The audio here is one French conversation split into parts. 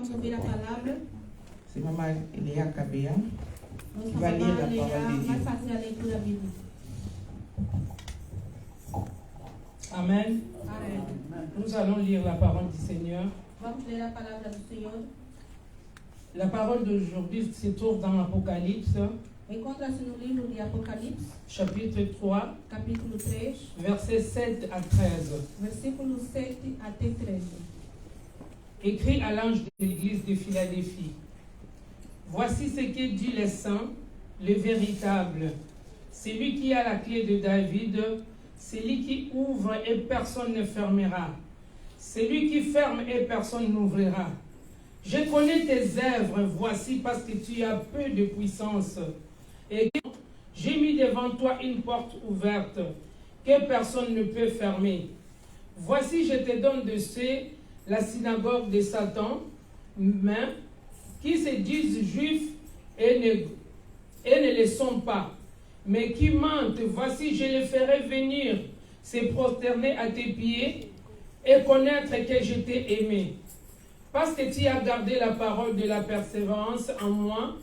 vamos ouvir a palavra. C'est Maman Elia Kabea. Nossa Vai ler mamãe a Leia palavra de vai Deus. fazer a leitura bíblica. Amen. Amém. Nous allons lire la parole du Seigneur. Vamos ler a palavra do Senhor. La parole d'aujourd'hui se trouve dans l'Apocalypse, Encontra-se no livro de Apocalipse, chapitre 3, capítulo 3, versets 7 à 13. versículo 7 até 13. Écrit à l'ange de l'église de Philadelphie. Voici ce que dit le saint, le véritable, celui qui a la clé de David, celui qui ouvre et personne ne fermera, celui qui ferme et personne n'ouvrira. Je connais tes œuvres, voici parce que tu as peu de puissance. Et j'ai mis devant toi une porte ouverte que personne ne peut fermer. Voici, je te donne de ceux, la synagogue de Satan, mais qui se disent juifs et ne le sont pas, mais qui mentent. Voici, je les ferai venir se prosterner à tes pieds et connaître que je t'ai aimé. Parce que tu as gardé la parole de la persévérance en moi,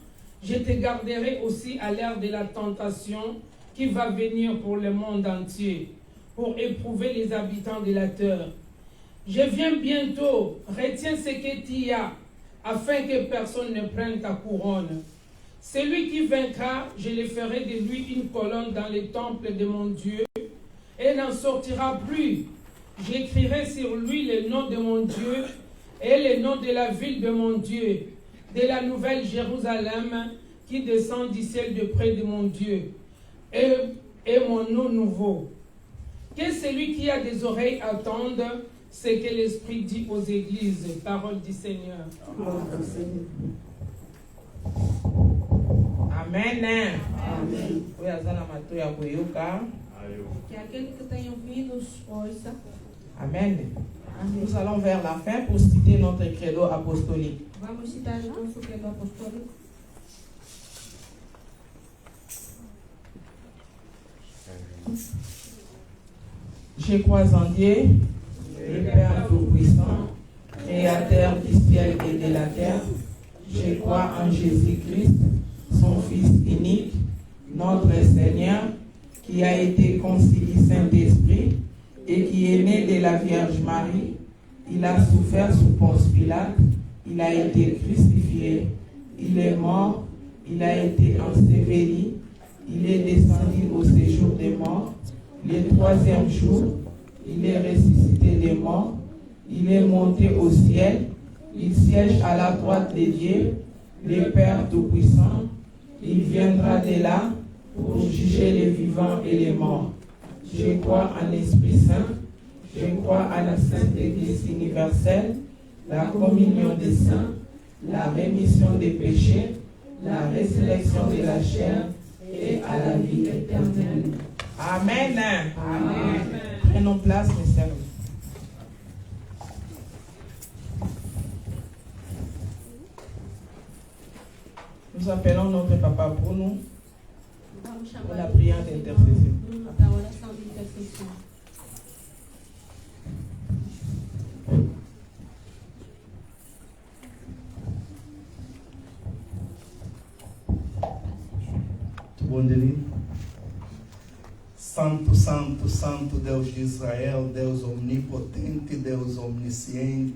je te garderai aussi à l'heure de la tentation qui va venir pour le monde entier, pour éprouver les habitants de la terre. Je viens bientôt, retiens ce que tu as, afin que personne ne prenne ta couronne. Celui qui vaincra, je le ferai de lui une colonne dans le temple de mon Dieu, et n'en sortira plus. J'écrirai sur lui le nom de mon Dieu, et le nom de la ville de mon Dieu, de la nouvelle Jérusalem qui descend du ciel de près de mon Dieu, et mon nom nouveau. Que celui qui a des oreilles attende ce que l'Esprit dit aux églises. Parole du Seigneur. Amen. Amém. Foi a Zana Matoya Koyoka. Que aquele que tem ouvidos ouça. Amen. Amém. Nous allons vers la fin pour citer notre credo apostolique. Vamos citar o nosso credo apostólico. Je crois en Dieu, le Père Tout-Puissant, Créateur du ciel et de la terre. Je crois en Jésus-Christ, son Fils unique, notre Seigneur, qui a été conçu du Saint-Esprit et qui est né de la Vierge Marie. Il a souffert sous Ponce Pilate, il a été crucifié, il est mort, il a été enseveli, il est descendu au séjour des morts. Le troisième jour, il est ressuscité des morts, il est monté au ciel, il siège à la droite de Dieu, le Père Tout-Puissant. Il viendra de là pour juger les vivants et les morts. Je crois en l'Esprit Saint, je crois à la Sainte Église universelle, la communion des saints, la rémission des péchés, la résurrection de la chair et à la vie éternelle. Amen. Amen. Prenons place, mes sœurs. Nous appelons notre papa pour nous, Vamos pour chamar la o prière irmão d'intercession. Bruno para a oração de intercessão. Bom dia. Santo, Santo, Santo Deus de Israel, Deus omnipotente, Deus omnisciente,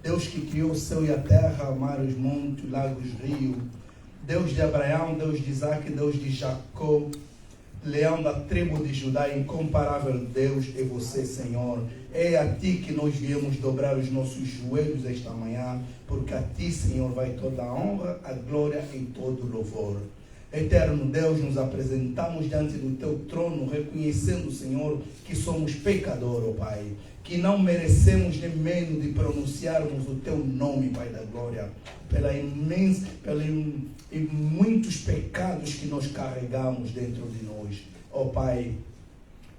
Deus que criou o céu e a terra, mar, os montes, lagos, rios, Deus de Abraão, Deus de Isaac, Deus de Jacó, leão da tribo de Judá, incomparável Deus é você, Senhor. É a Ti que nós viemos dobrar os nossos joelhos esta manhã, porque a Ti, Senhor, vai toda a honra, a glória e todo o louvor. Eterno Deus, nos apresentamos diante do Teu trono, reconhecendo, Senhor, que somos pecadores, ó Pai, que não merecemos nem menos de pronunciarmos o Teu nome, Pai da glória, pelos muitos pecados que nós carregamos dentro de nós. Ó Pai,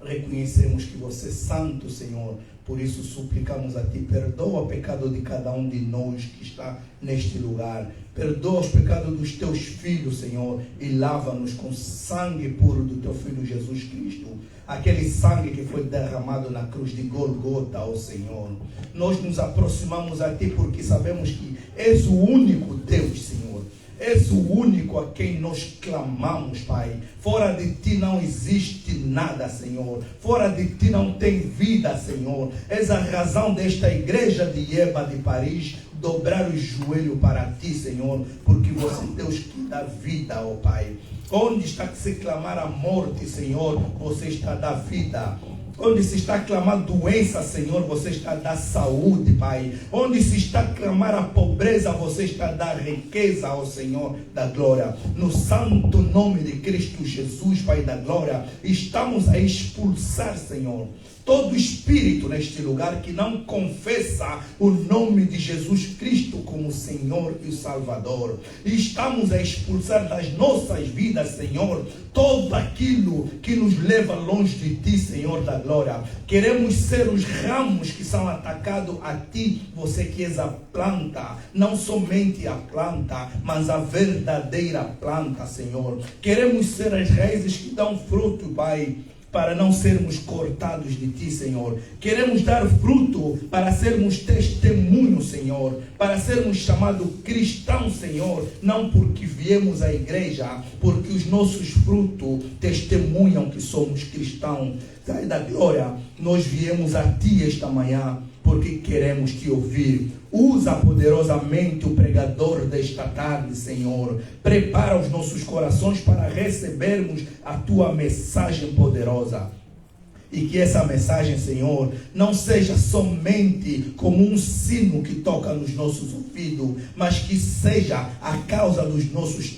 reconhecemos que você é santo, Senhor, Por isso suplicamos a Ti, perdoa o pecado de cada um de nós que está neste lugar. Perdoa os pecados dos Teus filhos, Senhor, e lava-nos com sangue puro do Teu Filho Jesus Cristo. Aquele sangue que foi derramado na cruz de Golgota, ó Senhor. Nós nos aproximamos a Ti porque sabemos que És o único Deus, Senhor. És o único a quem nós clamamos, Pai. Fora de Ti não existe nada, Senhor. Fora de Ti não tem vida, Senhor. És a razão desta igreja de Eba de Paris dobrar o joelho para Ti, Senhor, porque Você é Deus que dá vida, ó Pai. Onde está que se clamar a morte, Senhor, Você está a dar vida. Onde se está a clamar doença, Senhor, Você está a dar saúde, Pai. Onde se está a clamar a pobreza, Você está a dar riqueza ao Senhor da glória. No santo nome de Cristo Jesus, Pai da glória, estamos a expulsar, Senhor, todo espírito neste lugar que não confessa o nome de Jesus Cristo como Senhor e Salvador. E estamos a expulsar das nossas vidas, Senhor, todo aquilo que nos leva longe de Ti, Senhor da glória. Queremos ser os ramos que são atacados a Ti, Você que és a planta, não somente a planta, mas a verdadeira planta, Senhor. Queremos ser as raízes que dão fruto, Pai, para não sermos cortados de Ti, Senhor. Queremos dar fruto para sermos testemunhos, Senhor, para sermos chamados cristãos, Senhor, não porque viemos à igreja, porque os nossos frutos testemunham que somos cristãos. Sai da glória, nós viemos a Ti esta manhã, porque queremos Te ouvir. Usa poderosamente o pregador desta tarde, Senhor. Prepara os nossos corações para recebermos a Tua mensagem poderosa. E que essa mensagem, Senhor, não seja somente como um sino que toca nos nossos ouvidos, mas que seja a causa dos nossos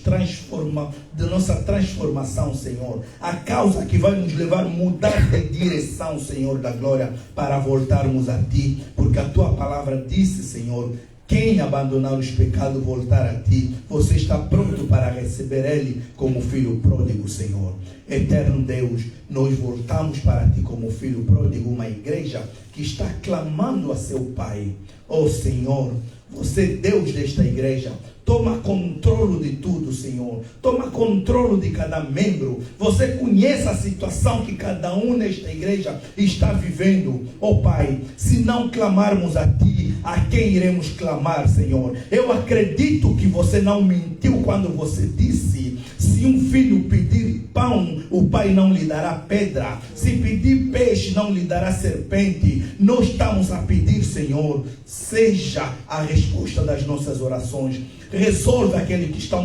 da nossa transformação, Senhor. A causa que vai nos levar a mudar de direção, Senhor da glória, para voltarmos a Ti. Porque a Tua palavra disse, Senhor, quem abandonar os pecados voltar a Ti, Você está pronto para receber Ele como filho pródigo, Senhor. Eterno Deus, nós voltamos para Ti como filho pródigo, uma igreja que está clamando a seu Pai. Oh Senhor, Você, Deus desta igreja, toma controle de tudo, Senhor. Toma controle de cada membro. Você conhece a situação que cada um nesta igreja está vivendo. Oh Pai, se não clamarmos a Ti, a quem iremos clamar, Senhor? Eu acredito que Você não mentiu quando Você disse: se um filho pedir pão, o Pai não lhe dará pedra. Se pedir peixe, não lhe dará serpente. Nós estamos a pedir, Senhor, seja a resposta das nossas orações. Resolve aquele que está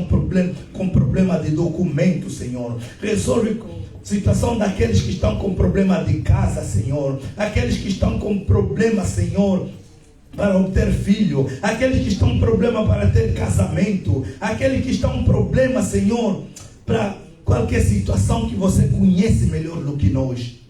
com problema de documento, Senhor. Resolve a situação daqueles que estão com problema de casa, Senhor. Aqueles que estão com problema, Senhor, para obter filho. Aqueles que estão com problema para ter casamento. Aqueles que estão com problema, Senhor, para qualquer situação que Você conhece melhor do que nós.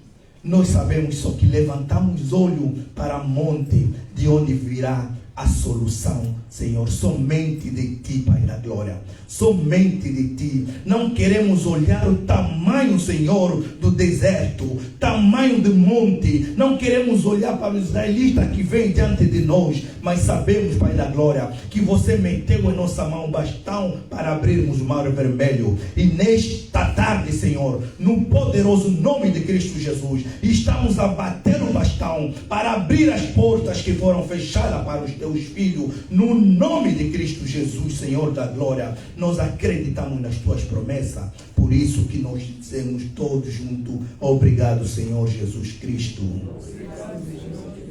Nós sabemos só que levantamos olho para o monte, de onde virá a solução, Senhor, somente de Ti, Pai da glória, somente de Ti. Não queremos olhar o tamanho, Senhor, do deserto, tamanho do monte. Não queremos olhar para o israelita que vem diante de nós, mas sabemos, Pai da glória, que Você meteu em nossa mão o bastão para abrirmos o mar vermelho. E nesta tarde, Senhor, no poderoso nome de Cristo Jesus, estamos a bater o bastão para abrir as portas que foram fechadas para os Teus filhos, no nome de Cristo Jesus, Senhor da glória. Nós acreditamos nas Tuas promessas, por isso que nós dizemos todos juntos: obrigado, Senhor Jesus Cristo.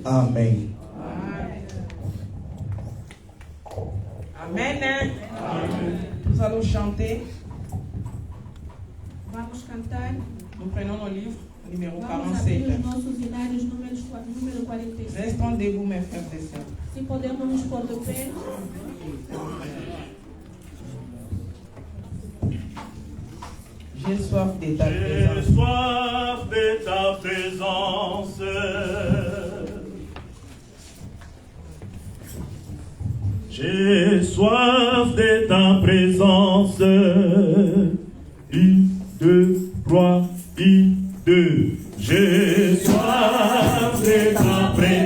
Amém. Amen. Nous allons chanter. Vamos cantar. Nous prenons nos livres, numéro Vamos abrir 47. os nossos hinários, número 46. Restons debout, mes frères et sœurs. Se podemos nos pôr de pé. J'ai soif de Ta J'ai présence. soif de Ta présence. J'ai soif de Ta présence. 1, 2, 3, 1, 2. J'ai soif de Ta présence.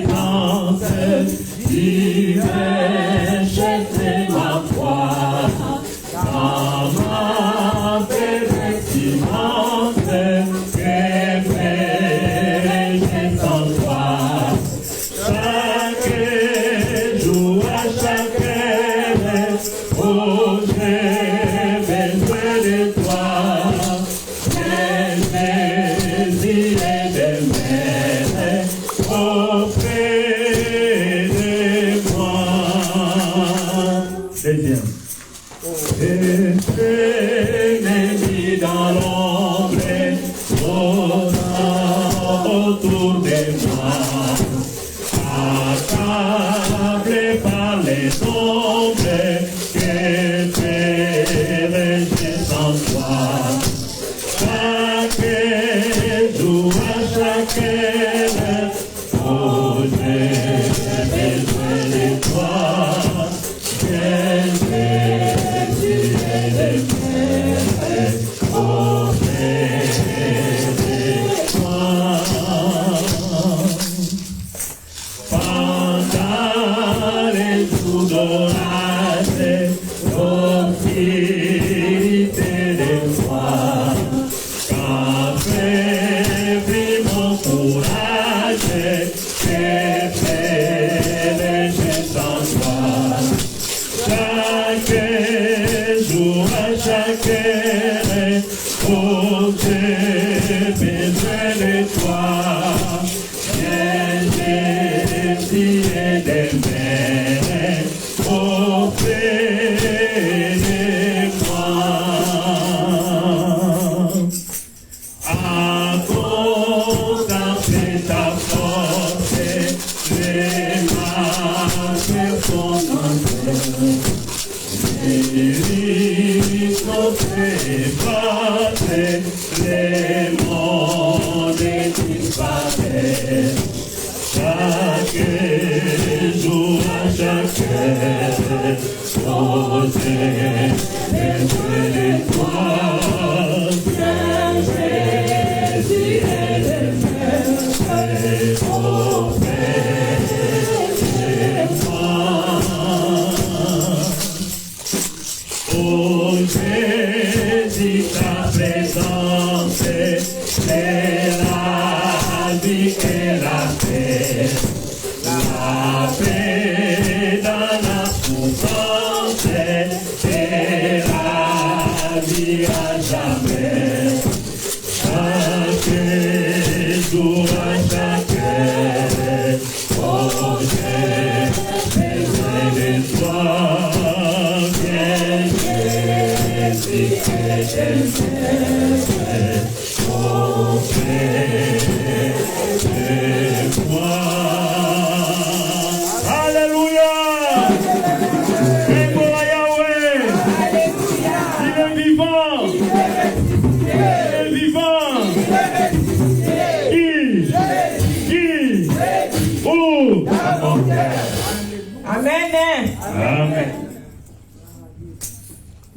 Oh, j'ai besoin de toi. J'ai désiré de m'aider auprès de moi. Deuxième. Ennemi dans l'ombre, autour de moi, accablé par les ombres, que ferais-je sans toi? Chaque jour, à chaque heure, oh, j'ai besoin de toi.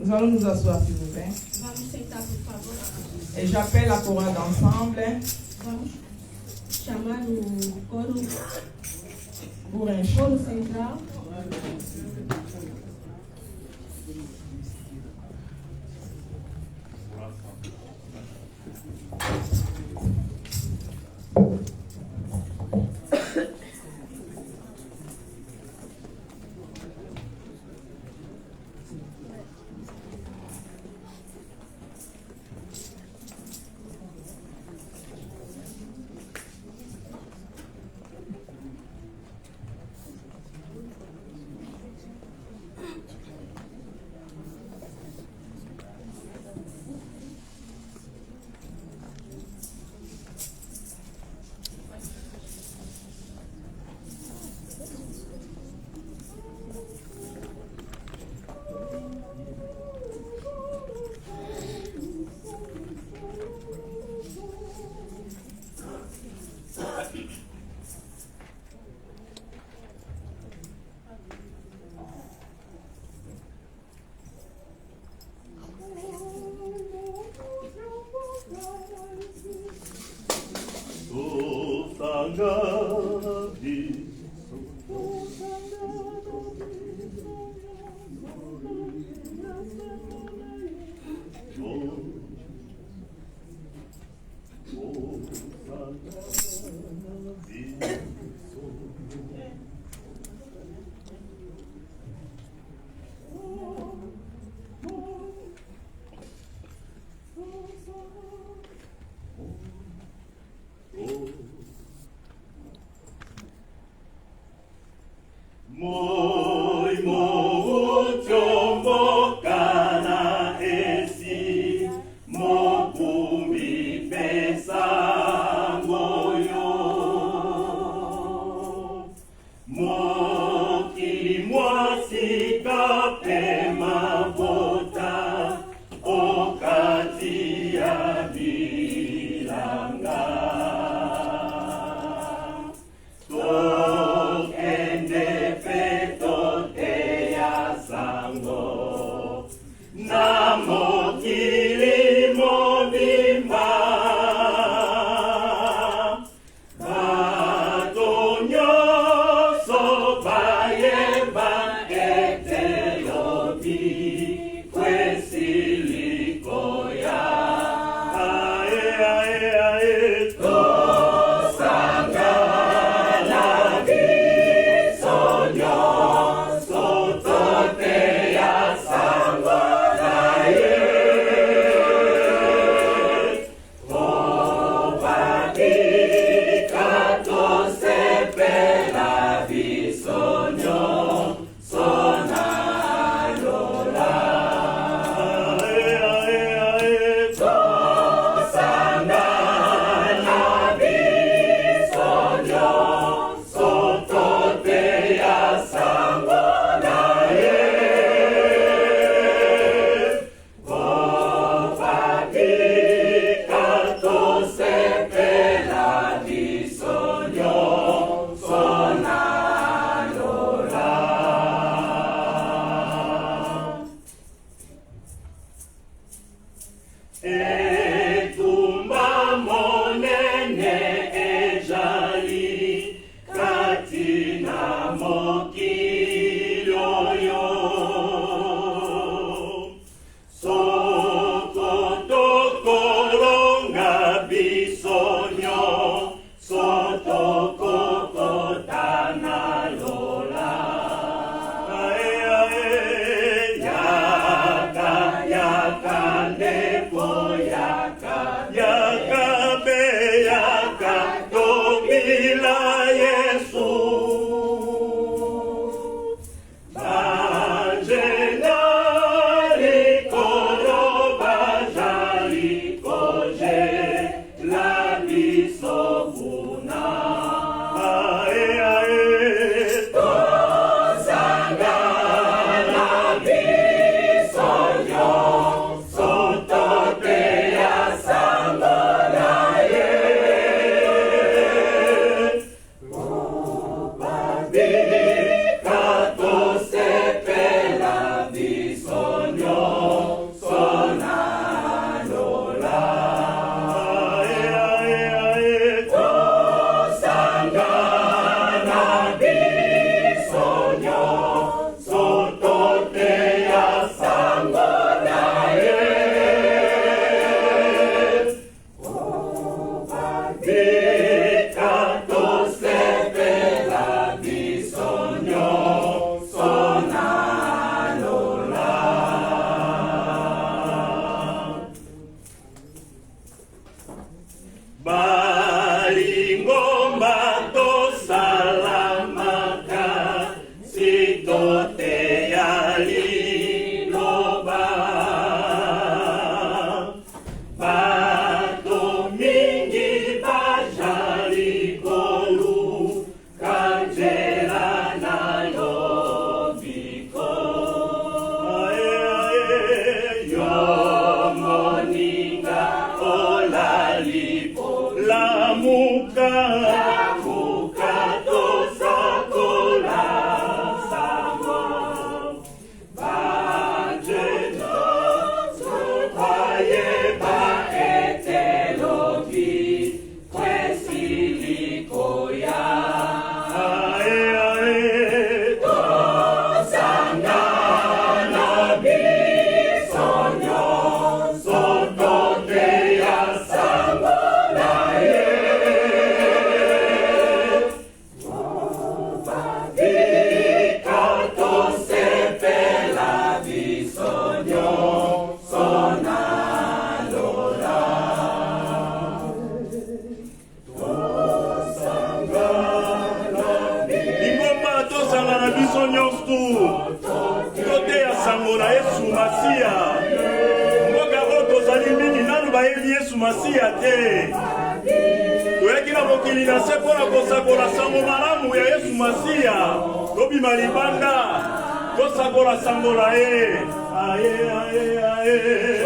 Nous allons nous asseoir, s'il vous plaît. Et j'appelle la chorale d'ensemble. Chamar o coro Coro central. Kosabora sambola e. Aye, aye, aye.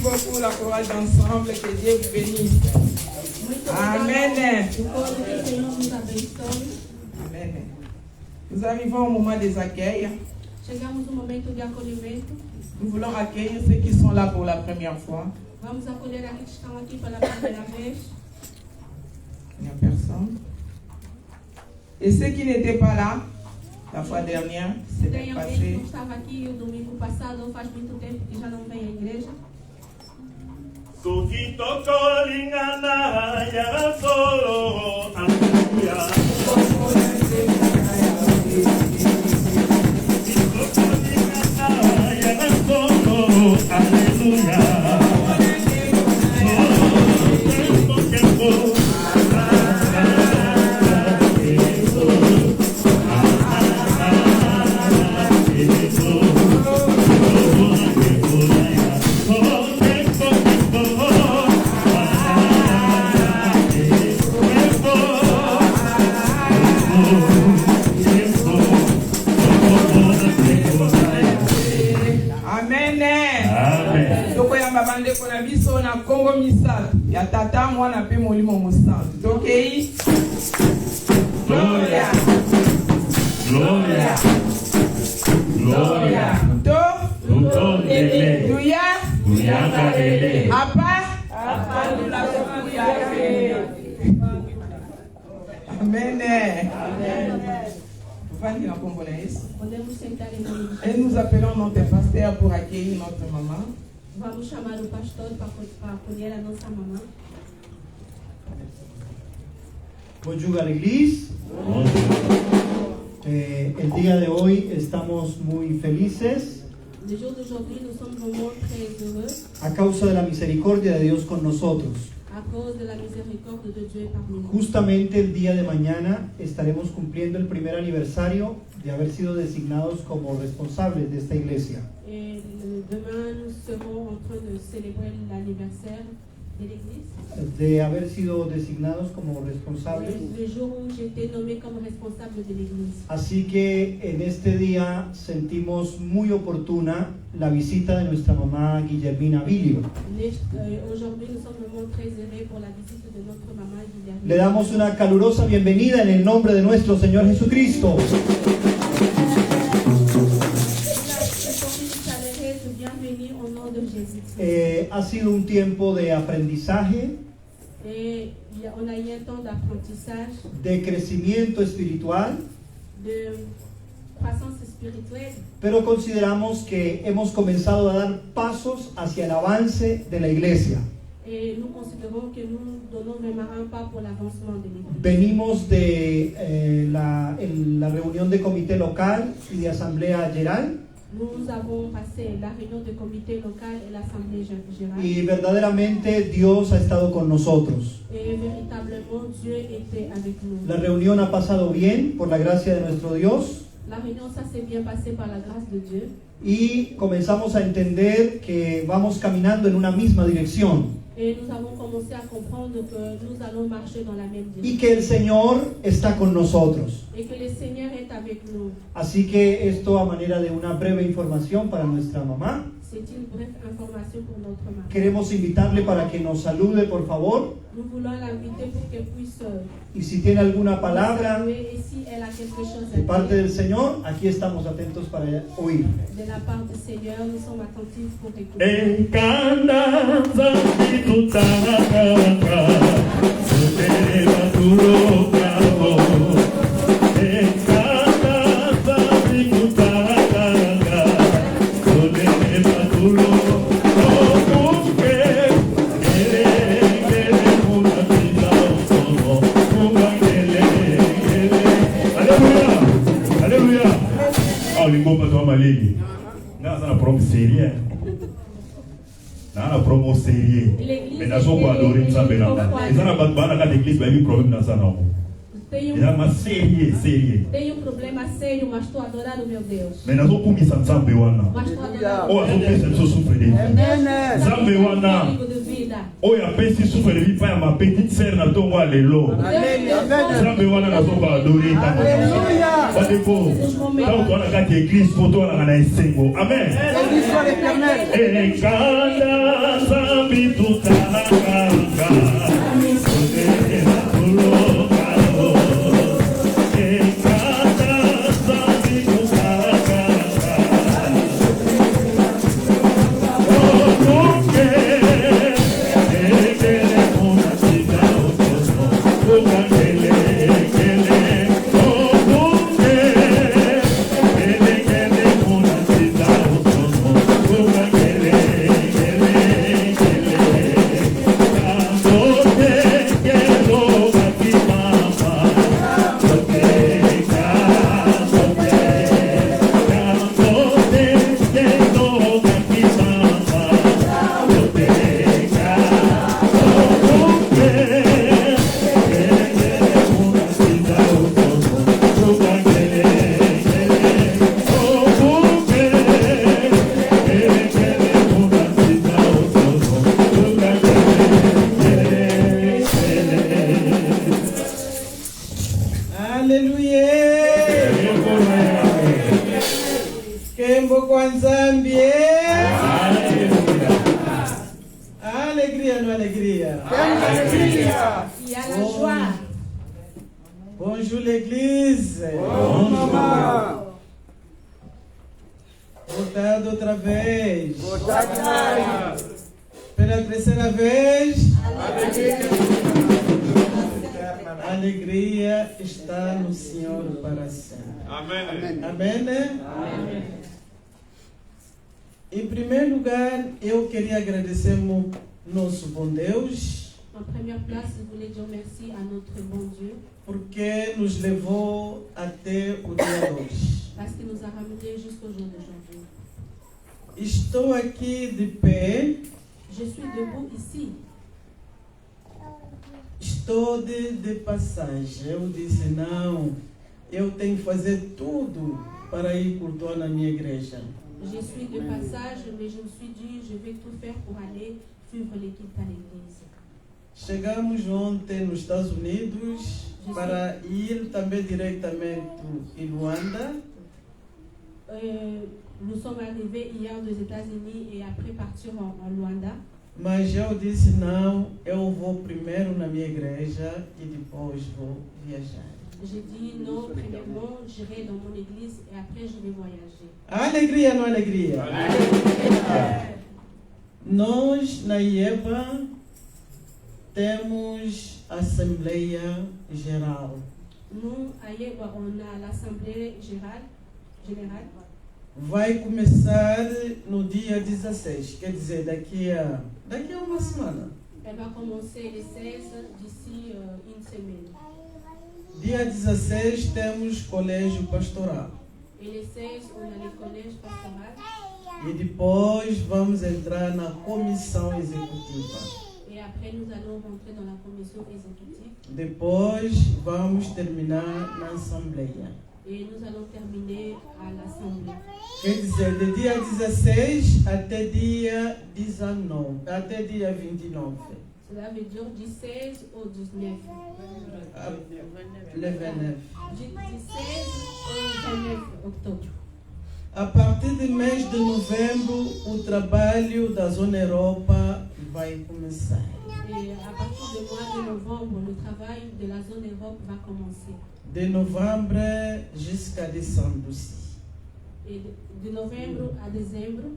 Beaucoup la chorale d'ensemble, que Dieu vous bénisse. Amen. Amen. Nous arrivons au moment des accueils. Chegamos no momento de acolhimento. Nous voulons accueillir ceux qui sont là pour la première fois. Vamos acolher aqueles que estão aqui pela primeira vez. Il n'y a personne. Et ceux qui n'étaient pas là la fois dernière, c'est Tem alguém que passé. não estava aqui o domingo passado ou faz muito tempo que já não vem à igreja? Suki toko lingana ya solo. Aleluya. Bandeko na biso na Congo misato ya tata mwana pe molimo musantu tokei Gloria Gloria Gloria to ele tuya tuya ele apa la kuya amen amen. Podemos sentar em nome de Et nous appelons notre pasteur pour accueillir notre maman. Vamos chamar o pastor para acolher a nossa mamã. Bonjour a l'église. El día de hoy estamos muy felices Le jour d'aujourd'hui, nous sommes vraiment très heureux a causa de la misericordia de Dios con nosotros. à cause de la miséricorde de Dieu parmi nous. Justamente el día de mañana estaremos cumpliendo el primer aniversario de haber sido designados como responsables de esta iglesia. Et demain, nous serons en train de célébrer l'anniversaire de l'église. De haber sido designados como responsables. Le jour où j'ai été nommée comme responsable de l'église. Así que en este día sentimos muy oportuna la visita de nuestra mamá Guillermina Vilio. Aujourd'hui, nous sommes vraiment très heureux pour la visite de notre maman Guillermina. Le damos una calurosa bienvenida en el nombre de nuestro Señor Jesucristo. Ha sido un tiempo de aprendizaje, on a eu un temps d'apprentissage, de crecimiento espiritual, de croissance spirituelle, pero consideramos que hemos comenzado a dar pasos hacia el avance de la iglesia. et nous considérons que nous donnons même un pas pour l'avancement de l'église. Venimos de la reunión de comité local y de asamblea general. Nous avons passé la réunion du comité local et l'assemblée générale. Y verdaderamente Dios ha estado con nosotros. Et véritablement, Dieu était avec nous. La reunión ha pasado bien por la gracia de nuestro Dios. La réunion, ça s'est bien passé par la grâce de Dieu. Y comenzamos a entender que vamos caminando en una misma dirección. Et nous avons commencé à comprendre que nous allons marcher dans la même Y direction. que el Señor está con nosotros. Et que le Seigneur est avec nous. Así que esto a manera de una breve información para nuestra mamá. C'est une brève information pour notre maman. Queremos invitarle para que nos salude, por favor. Nous voulons l'inviter pour qu'elle puisse Y si tiene alguna palabra saluer. Et si elle a quelque chose à de parte dire del Señor, aquí estamos atentos para oír. de la part du Seigneur, nous sommes attentifs pour écouter. Enkanda zambi tutaraka, sudeva turokao. Enkanda zambi tutaraka, sudeva turokao. Omuke, ele munatila osono, mungangele. Alléluia, alléluia. Ah, lingomba to malegi. Nga sana promo sérieux. Na promo sérieux. Mais na so kwa adorer nzambe na ba. Ezana ba bana ka l'église ba bi problème na sana ko. Eza ma sérieux, sérieux. Tenho um problema sério, mas estou adorando meu Deus. Mais na so kumisa nzambe wana. Mas estou adorando. O aso pesa so souffre de vie. Nzambe wana. de vida. O ya pesi souffre de vie pa ya ma petite sœur na tongo alelo. Nzambe wana na so ba adorer ta. Ba de ko. Quand on a gâté l'église photo na esengo. Amen. Ekanda zambi tutaraka. Bonjour l'église. Voltado outra vez. Pela terceira vez. A alegria está no Senhor para sempre. Amém. Amém, né? Amém. Em primeiro lugar, eu queria agradecer nosso bom Deus. En première place, je voulais dire merci à notre bon Dieu. Porque nos levou até o dia de hoje. Parce qu'il nous a ramenés jusqu'au jour d'aujourd'hui. Estou aqui de pé. Je suis debout ici. Estou de passagem. Eu disse, não, eu tenho que fazer tudo para ir cultuar na minha igreja. Je suis de passage, mais je me suis dit, je vais tout faire pour aller suivre l'équipe à l'église. Chegamos ontem nos Estados Unidos para ir também diretamente em Luanda. Nous sommes arrivés hier aux États-Unis et après partir en Luanda. Mas eu disse, não, eu vou primeiro na minha igreja e depois vou viajar. J'ai dit non, premièrement, j'irai dans mon église et après je vais voyager. Alegria, não alegria? Nós, na IEBA, temos Assembleia Geral. Nous, à IEBA, on a l'Assemblée Générale. Vai começar no dia 16, quer dizer, daqui a uma semana. Elle va commencer le 16 d'ici une semaine. Dia 16 temos colégio pastoral. Et le 16, on a le collège pastoral. E depois vamos entrar na comissão executiva. Et après, nous allons rentrer dans la commission exécutive. Depois vamos terminar na assembleia. Et nous allons terminer à l'assemblée. Quer dizer, de dia 16 até dia 19, até dia 29. Cela veut dire du 16 au 19. Le 29. Du 16 au 29 octobre. A partir do mês de novembro, o trabalho da Zona Europa vai começar. Et à partir du mois de novembre, le travail de la zone Europe va commencer. De novembro jusqu'à décembre aussi. Et de novembro a dezembro,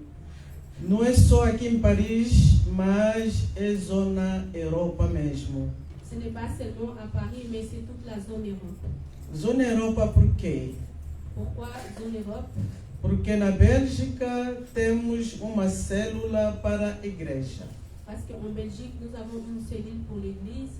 Não é só aqui em Paris, mas é Zona Europa mesmo. ce n'est pas seulement à Paris, mais c'est toute la zone Europe. Zona Europa por quê? Pourquoi zone Europe? Porque na Bélgica temos uma célula para a igreja. Parce qu'en Belgique, nous avons une cellule pour l'église.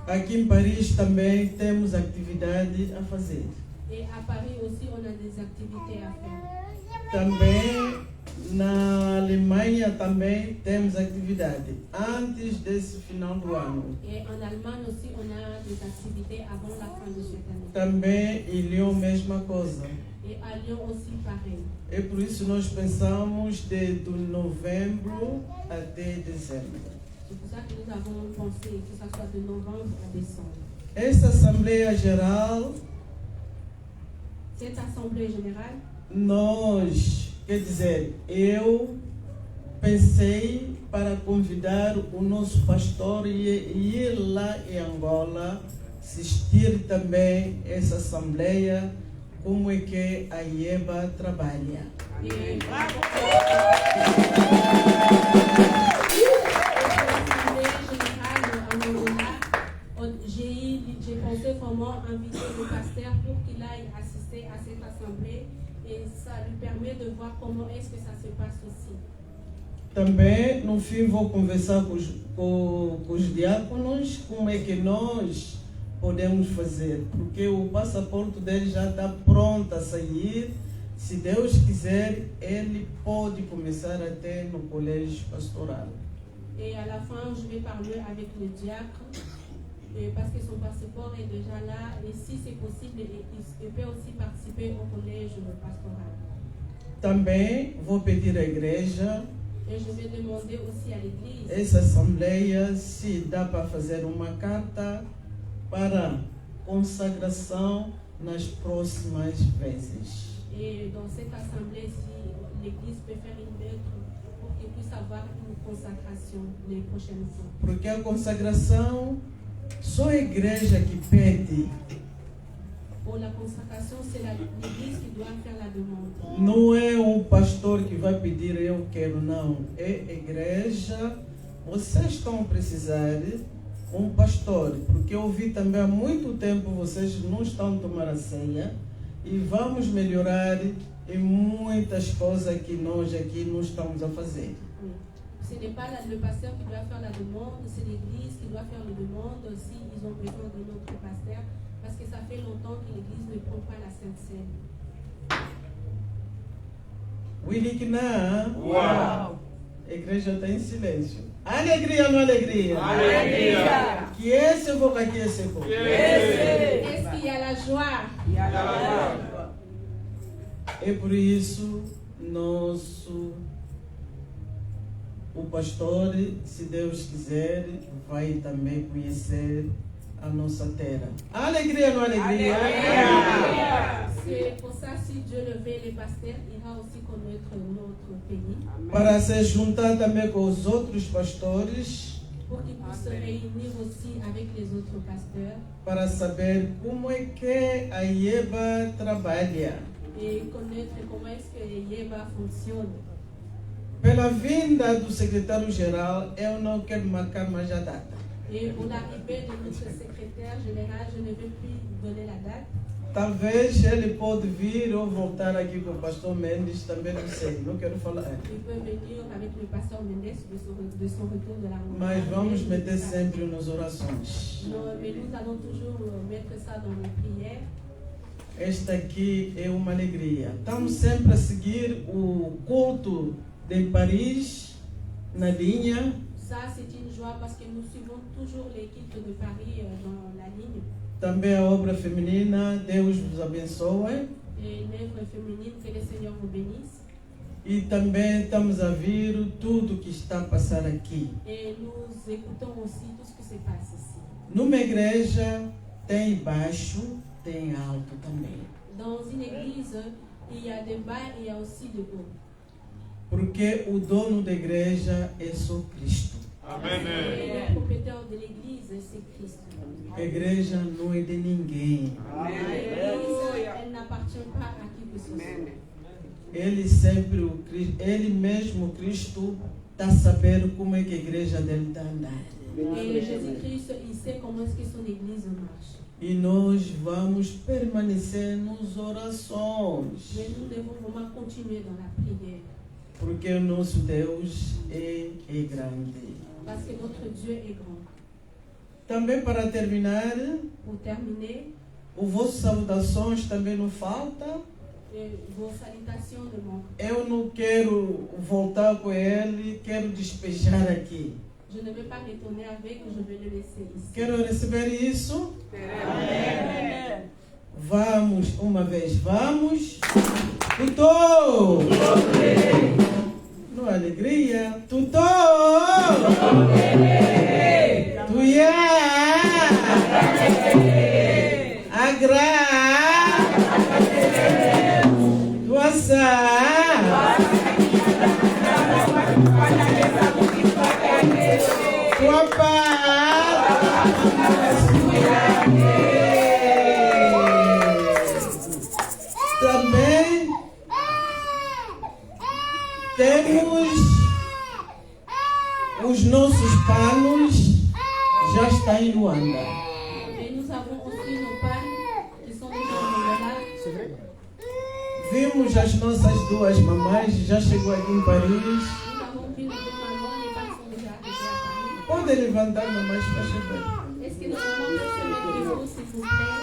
Aqui em Paris também temos atividade a fazer. Et à Paris aussi, on a des activités à faire. Também na Alemanha também temos atividade antes desse final do ano. Et en Allemagne aussi, on a des activités avant la fin de cette année. Também em Lyon, mesma coisa. Et à Lyon aussi, pareil. É por isso nós pensamos de novembro até dezembro. C'est pour ça que nous avons pensé que ça soit de novembre à décembre. Essa Assembleia Geral, Cette assemblée générale, nós, quer dizer, eu pensei para convidar o nosso pastor e ir lá em Angola, assistir também essa Assembleia, como é que a IEBA trabalha. et j'ai pensé comment inviter le pasteur pour qu'il aille assister à cette assemblée et ça lui permet de voir comment est-ce que ça se passe aussi. Também, no fim, vou conversar com os diáconos como é que nós podemos fazer, porque o passaporte dele já está pronto a sair. Se Deus quiser, ele pode começar até no colégio pastoral. Et à la fin, je vais parler avec le diacre parce que son passeport est déjà là et si c'est possible, il peut aussi participer au collège pastoral. Também vou pedir à igreja, Et je vais demander aussi à l'église, essa assembleia, se dá para fazer uma carta para consagração nas próximas vezes. et dans cette assemblée, si l'église peut faire une lettre pour qu'il puisse avoir une consacration les prochaines fois. Porque a consagração, só a igreja que pede, Pour la consacration, c'est l'église qui doit faire la demande. não é um pastor que vai pedir eu quero, não. É a igreja. Vocês estão a precisar um pastor, porque eu vi também há muito tempo vocês não estão a tomar a ceia e vamos melhorar em muitas coisas que nós aqui não estamos a fazer. Oui. Ce n'est pas le pasteur qui doit faire la demande, c'est l'église qui doit faire la demande s'ils ont besoin de notre pasteur, parce que ça fait longtemps que l'église ne prend pas la Sainte Seine. Willy Kina, uau! A igreja está em silêncio. Alegria ou não alegria? Alegria! Que esse boca que esse boca. Est-ce qu'il y a la joie? É por isso, o pastor, se Deus quiser, vai também conhecer a nossa terra. Alegria ou não alegria? C'est pour ça, si Dieu le veut, le pasteur ira aussi connaître notre pays, Para se juntar também com os outros pastores, pour qu'il puisse se réunir aussi avec les autres pasteurs para saber como é que a IEBA trabalha. et connaître comment est-ce que Yeba fonctionne. Pela vinda do secretário-geral, eu não quero marcar mais a data. Et pour l'arrivée de notre secrétaire général, je ne vais plus donner la date. Talvez ele pode vir ou voltar aqui com o pastor Mendes, também não sei, não quero falar. Il peut venir avec le pasteur Mendes de son retour de la Roumanie. Mas vamos meter sempre nas orações. Mais nous allons toujours mettre ça dans nos prières. Esta aqui é uma alegria. Estamos sempre a seguir o culto de Paris na linha. Ça, c'est une joie parce que nous suivons toujours l'équipe de Paris dans la ligne. Também a obra feminina, Deus vos abençoe. Et une œuvre féminine, que le Seigneur vous bénisse. E também estamos a ver tudo que está a passar aqui. Et nous écoutons aussi tout ce qui se passe ici. Numa igreja tem baixo, tem alto também. Dans une église, Il y a des bas et il y a aussi des hauts. Porque o dono da igreja é só Cristo. Et le propriétaire de l'église, c'est Christ. A igreja não é de ninguém. L'église, elle n'appartient pas à qui que ce soit. Ele mesmo, Cristo, está sabendo como é que a igreja dele está andando. Et Jésus-Christ, il sait comment est-ce que son église marche. E nós vamos permanecer nas orações. Mais nous devons vraiment continuer dans la prière. Porque o nosso Deus é grande. Parce que notre Dieu est grand. Também para terminar, Pour terminer, os vossos saudações também não faltam. vos salutations de mon. Eu não quero voltar com ele, quero despejar aqui. Je ne vais pas retourner avec, je vais le laisser ici. Quero receber isso? Amém. Vamos, uma vez, vamos. Tudo! No alegria. Tudo! Tuia! Agra! Tuaça! Tua paz! Também temos os nossos panos, já está em Luanda. Et nous avons aussi nos pannes qui sont déjà en Angola. Vimos as nossas duas mamães, já chegou aqui em Paris. Nous avons vu nos deux mamans, les pannes sont déjà arrivées à Paris. Pode levantar, mamães, para chegar. Est-ce que nos mamans peuvent se mettre debout, s'il vous plaît?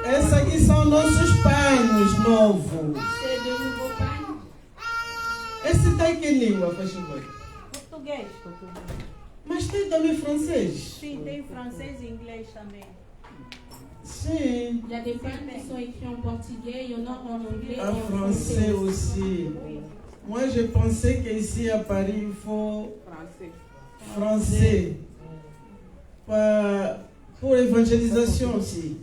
Esses aqui são nossos panos novos. C'est de nouveaux pannes. Esse está em que língua, faz favor? Português. Mas tem também francês. Sim, tem francês e inglês também. Sim. Il y a des pannes qui sont écrits en portugais, il y en a en anglais et En en français français. aussi. Moi, je pensais qu'ici à Paris, il faut français. Pour l'évangélisation aussi.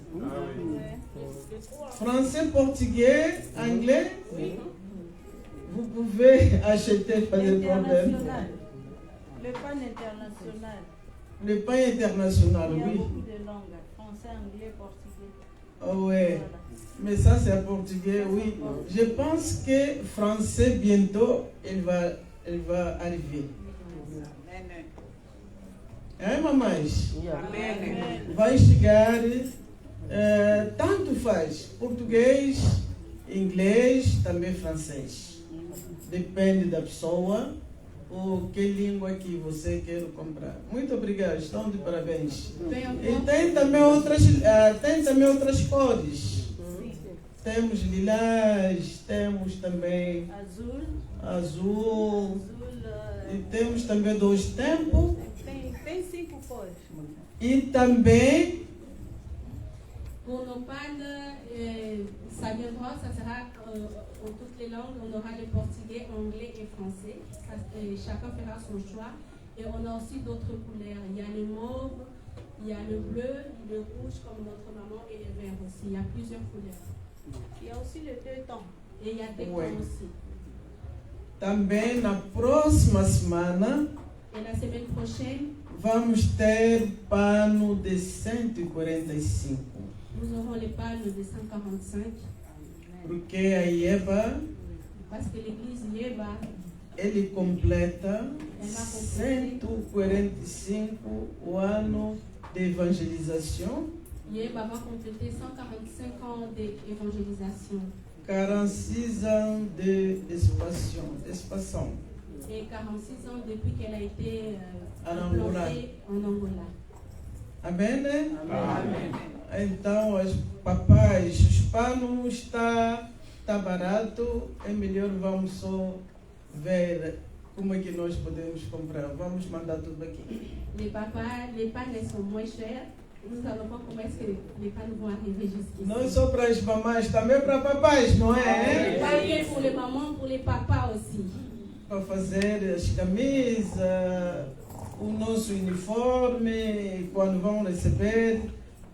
Français, portugais, anglais. Vous pouvez acheter, pas de problème. International. Le pan international. Le pain international, Il y a oui. beaucoup de langues. Français, anglais, portugais. Ah ouais. Mais ça, c'est en portugais, oui. Je pense que français, bientôt, elle va arriver. Hein, mamães? Vai chegar, tanto faz, português, inglês, também francês. Depende da pessoa, ou que língua que você quer comprar. Muito obrigado, estão de parabéns. E tem também outras cores. Temos lilás, temos também Azul. azul, e temos também 2 tempos. Tem 5 cores. E também Pour nos pannes, ça viendra, ça sera en toutes les langues. On aura le portugais, anglais et français. Chacun fera son choix. Et on a aussi d'autres couleurs. Il y a le mauve, il y a le bleu, le rouge comme notre maman et le vert aussi. Il y a plusieurs couleurs. Il y a aussi le 2 tons. Et il y a des Ouais. tons aussi. também na próxima semana Et la semaine prochaine, vamos ter pano de 145. nous aurons les pannes de 145. Porque a IEBA, Parce que l'église Yeba, ele completa 145 o ano de evangelização, Yeba va compléter 145 ans d'évangélisation 46 ans de expansão. et 46 ans depuis qu'elle a été En Angola. implantée en Angola. Amém, né? Então, os papais, os panos está barato, é melhor vamos só ver como é que nós podemos comprar. Vamos mandar tudo aqui. Les papas, les pannes elles sont moins chères. Nous allons voir comment est-ce que les pannes vont arriver jusqu'ici. Não só para as mamães, também para papais, não é? Pas que pour les mamans, pour les papas aussi. Para fazer as camisas, o nosso uniforme, quando vão receber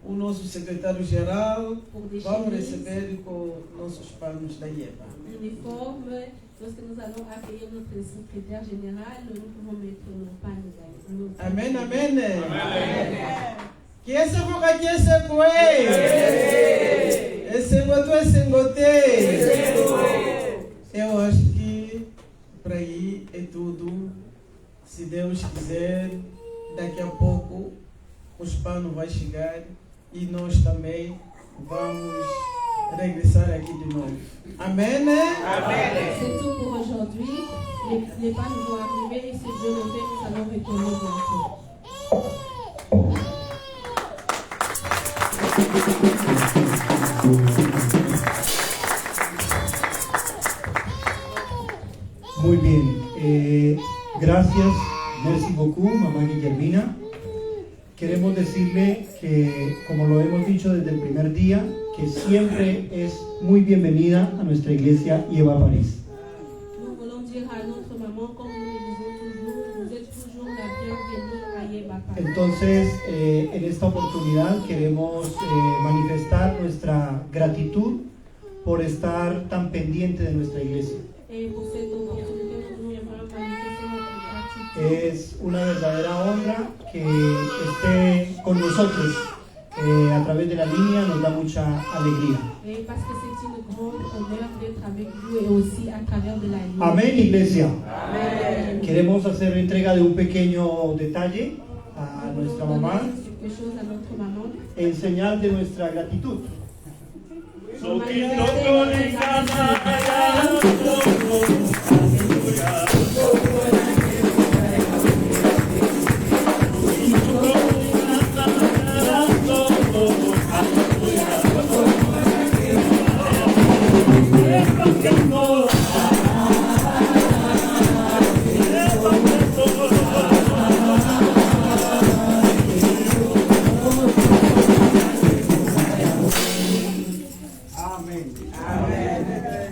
o nosso secretário-geral. pour des Vamos chemises, receber com nossos panos da IEPA. uniformes. Lorsque nous allons accueillir notre secrétaire général, nous pouvons mettre nos panneaux. Amém, amém. Que esse boca que esse coe. Esse gote. Eu acho que por aí é tudo. Se Deus quiser, daqui a pouco os panos vão chegar e nós também vamos regressar aqui de novo. Amém? C'est tout pour aujourd'hui. Les panneaux vont arriver et si Dieu le veut, nous allons retourner bientôt. Muy bien. Gracias. Merci beaucoup, mamá Guillermina. Queremos decirle que, como lo hemos dicho desde el primer día, que siempre es muy bienvenida a nuestra iglesia Ieva París. Nous voulons dire à notre maman, comme nous le disons toujours, vous êtes toujours la bienvenue à Ieva París. Entonces, en esta oportunidad queremos manifestar nuestra gratitud por estar tan pendiente de nuestra iglesia. Et pour cette opportunité, nous voulons manifester notre gratitude. Es una verdadera honra que esté con nosotros a través de la línea, nos da mucha alegría. Et parce que c'est une grande honneur d'être avec vous et aussi à travers de la ligne. Amén, iglesia. Amen. Queremos hacer entrega de un pequeño detalle a nuestra mamá Quelque chose à notre maman. en señal de nuestra gratitud.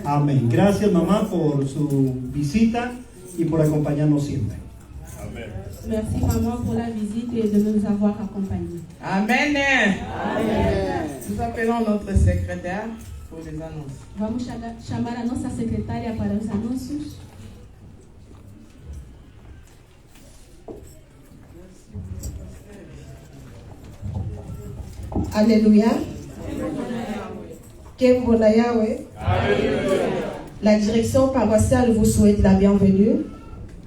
Amén. Gracias, mamá, por su visita y por acompañarnos siempre. Amen. Merci maman pour la visite et de nous avoir accompagnés. Amen. Nous appelons notre secrétaire pour les annonces. Vamos chamar a nossa secretária para os anúncios. Alléluia. Kembona Yahweh. La direction paroissiale vous souhaite la bienvenue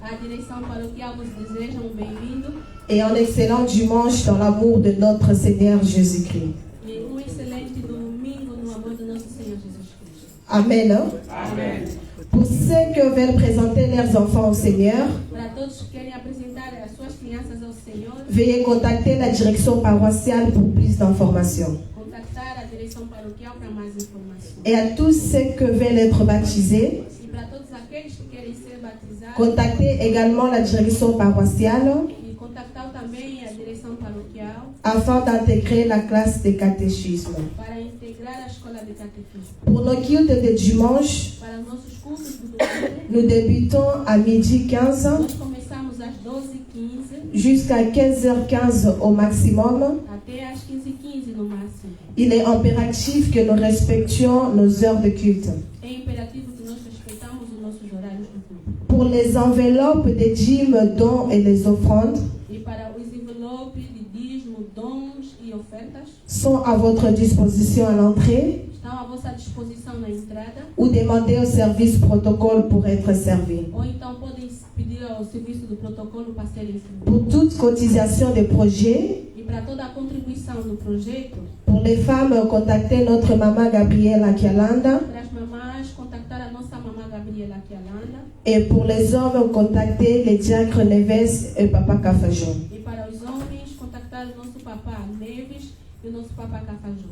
A direção paroquial vos deseja bem-vindo et un excellent dimanche dans l'amour de notre Seigneur Jésus-Christ. e excelente domingo no amor do nosso Senhor Jesus Cristo. Amen. Amen. Pour ceux qui veulent présenter leurs enfants au Seigneur, Para todos que querem apresentar as suas crianças ao Senhor, veuillez contacter la direction paroissiale pour plus d'informations. contactar a direção paroquial para mais informações. Et à tous ceux qui veulent être baptisés, E para todos aqueles que querem ser batizados, contactez également la direction paroissiale e contactar também a direção paroquial afin d'intégrer la classe de catéchisme. para integrar a escola de catequismo. Pour nos cultes de dimanche, Para nossos cultos do domingo, nous débutons à midi 15 nós começamos às 12h15 jusqu'à 15h15 au maximum. até às 15h15 no máximo. Il est impératif que nous respections nos heures de culte. É imperativo que nós respeitamos os nossos horários do culto. Pour les enveloppes des dîmes, dons et les offrandes E para os envelopes de dízimo, dons e ofertas, sont à votre disposition à l'entrée estão à vossa disposição na entrada, ou demandez au service protocole pour être servi. ou então podem pedir ao serviço do protocolo para serem servidos. Pour toute cotisation des projets, E para toda a contribuição no projeto, pour les femmes, contactez notre maman Gabrielle Akialanda. para as mamães, contactar a nossa mamã Gabriela Kialanda. Et pour les hommes, contactez les diacres Neves et Papa Kafajon. E para os homens, contactar o nosso papá Neves e o nosso papá Cafajó.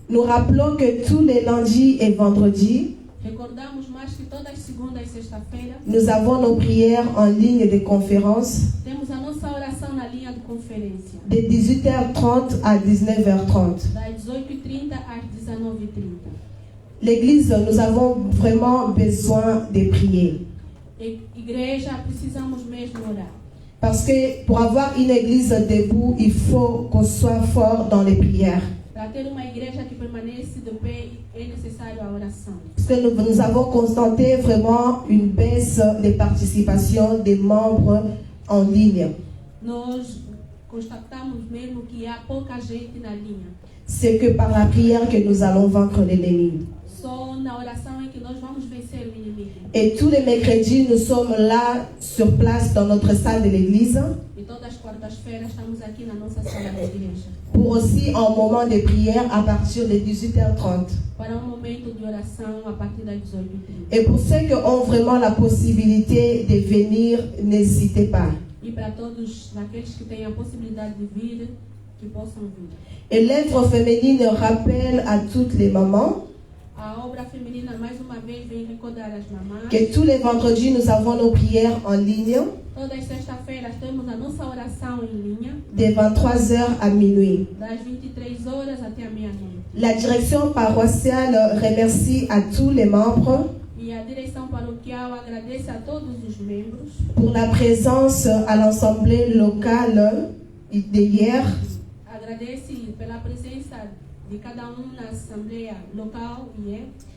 Nous rappelons que tous les lundis et vendredis, Recordamos mais que todas as segundas e sexta-feira nous avons nos prières en ligne de conférence temos a nossa oração na linha de conferência, de 18h30 à 19h30. das 18h30 às 19h30. L'église, nous avons vraiment besoin de prier. E igreja, precisamos mesmo orar. Parce que pour avoir une église debout, il faut qu'on soit fort dans les prières. Para ter uma igreja que permanece de pé, é necessário a oração. Parce que nous avons constaté vraiment une baisse des participations des membres en ligne. Nós constatamos mesmo que há pouca gente na linha. C'est que par la prière que nous allons vaincre l'ennemi. Só na oração é que nós vamos vencer o inimigo. Et tous les mercredis, nous sommes là sur place dans notre salle de l'église. E todas as quartas-feiras estamos aqui na nossa sala de igreja. Pour aussi un moment de prière à partir de 18h30. Para momento de oração a partir das 18h30. Et pour ceux qui ont vraiment la possibilité de venir, n'hésitez pas. E para todos aqueles que têm a possibilidade de vir, que possam vir. Et l'œuvre féminine rappelle à toutes les mamans A obra feminina mais uma vez vem recordar as mamães. que tous les vendredis, nous avons nos prières en ligne Todas as sextas-feiras temos a nossa oração em linha, de 23h à minuit. das 23 horas até a meia-noite. La direction paroissiale remercie à tous les membres E a direção paroquial agradece a todos os membros pour la présence à l'assemblée locale d'hier agradece pela presença de cada na assembleia local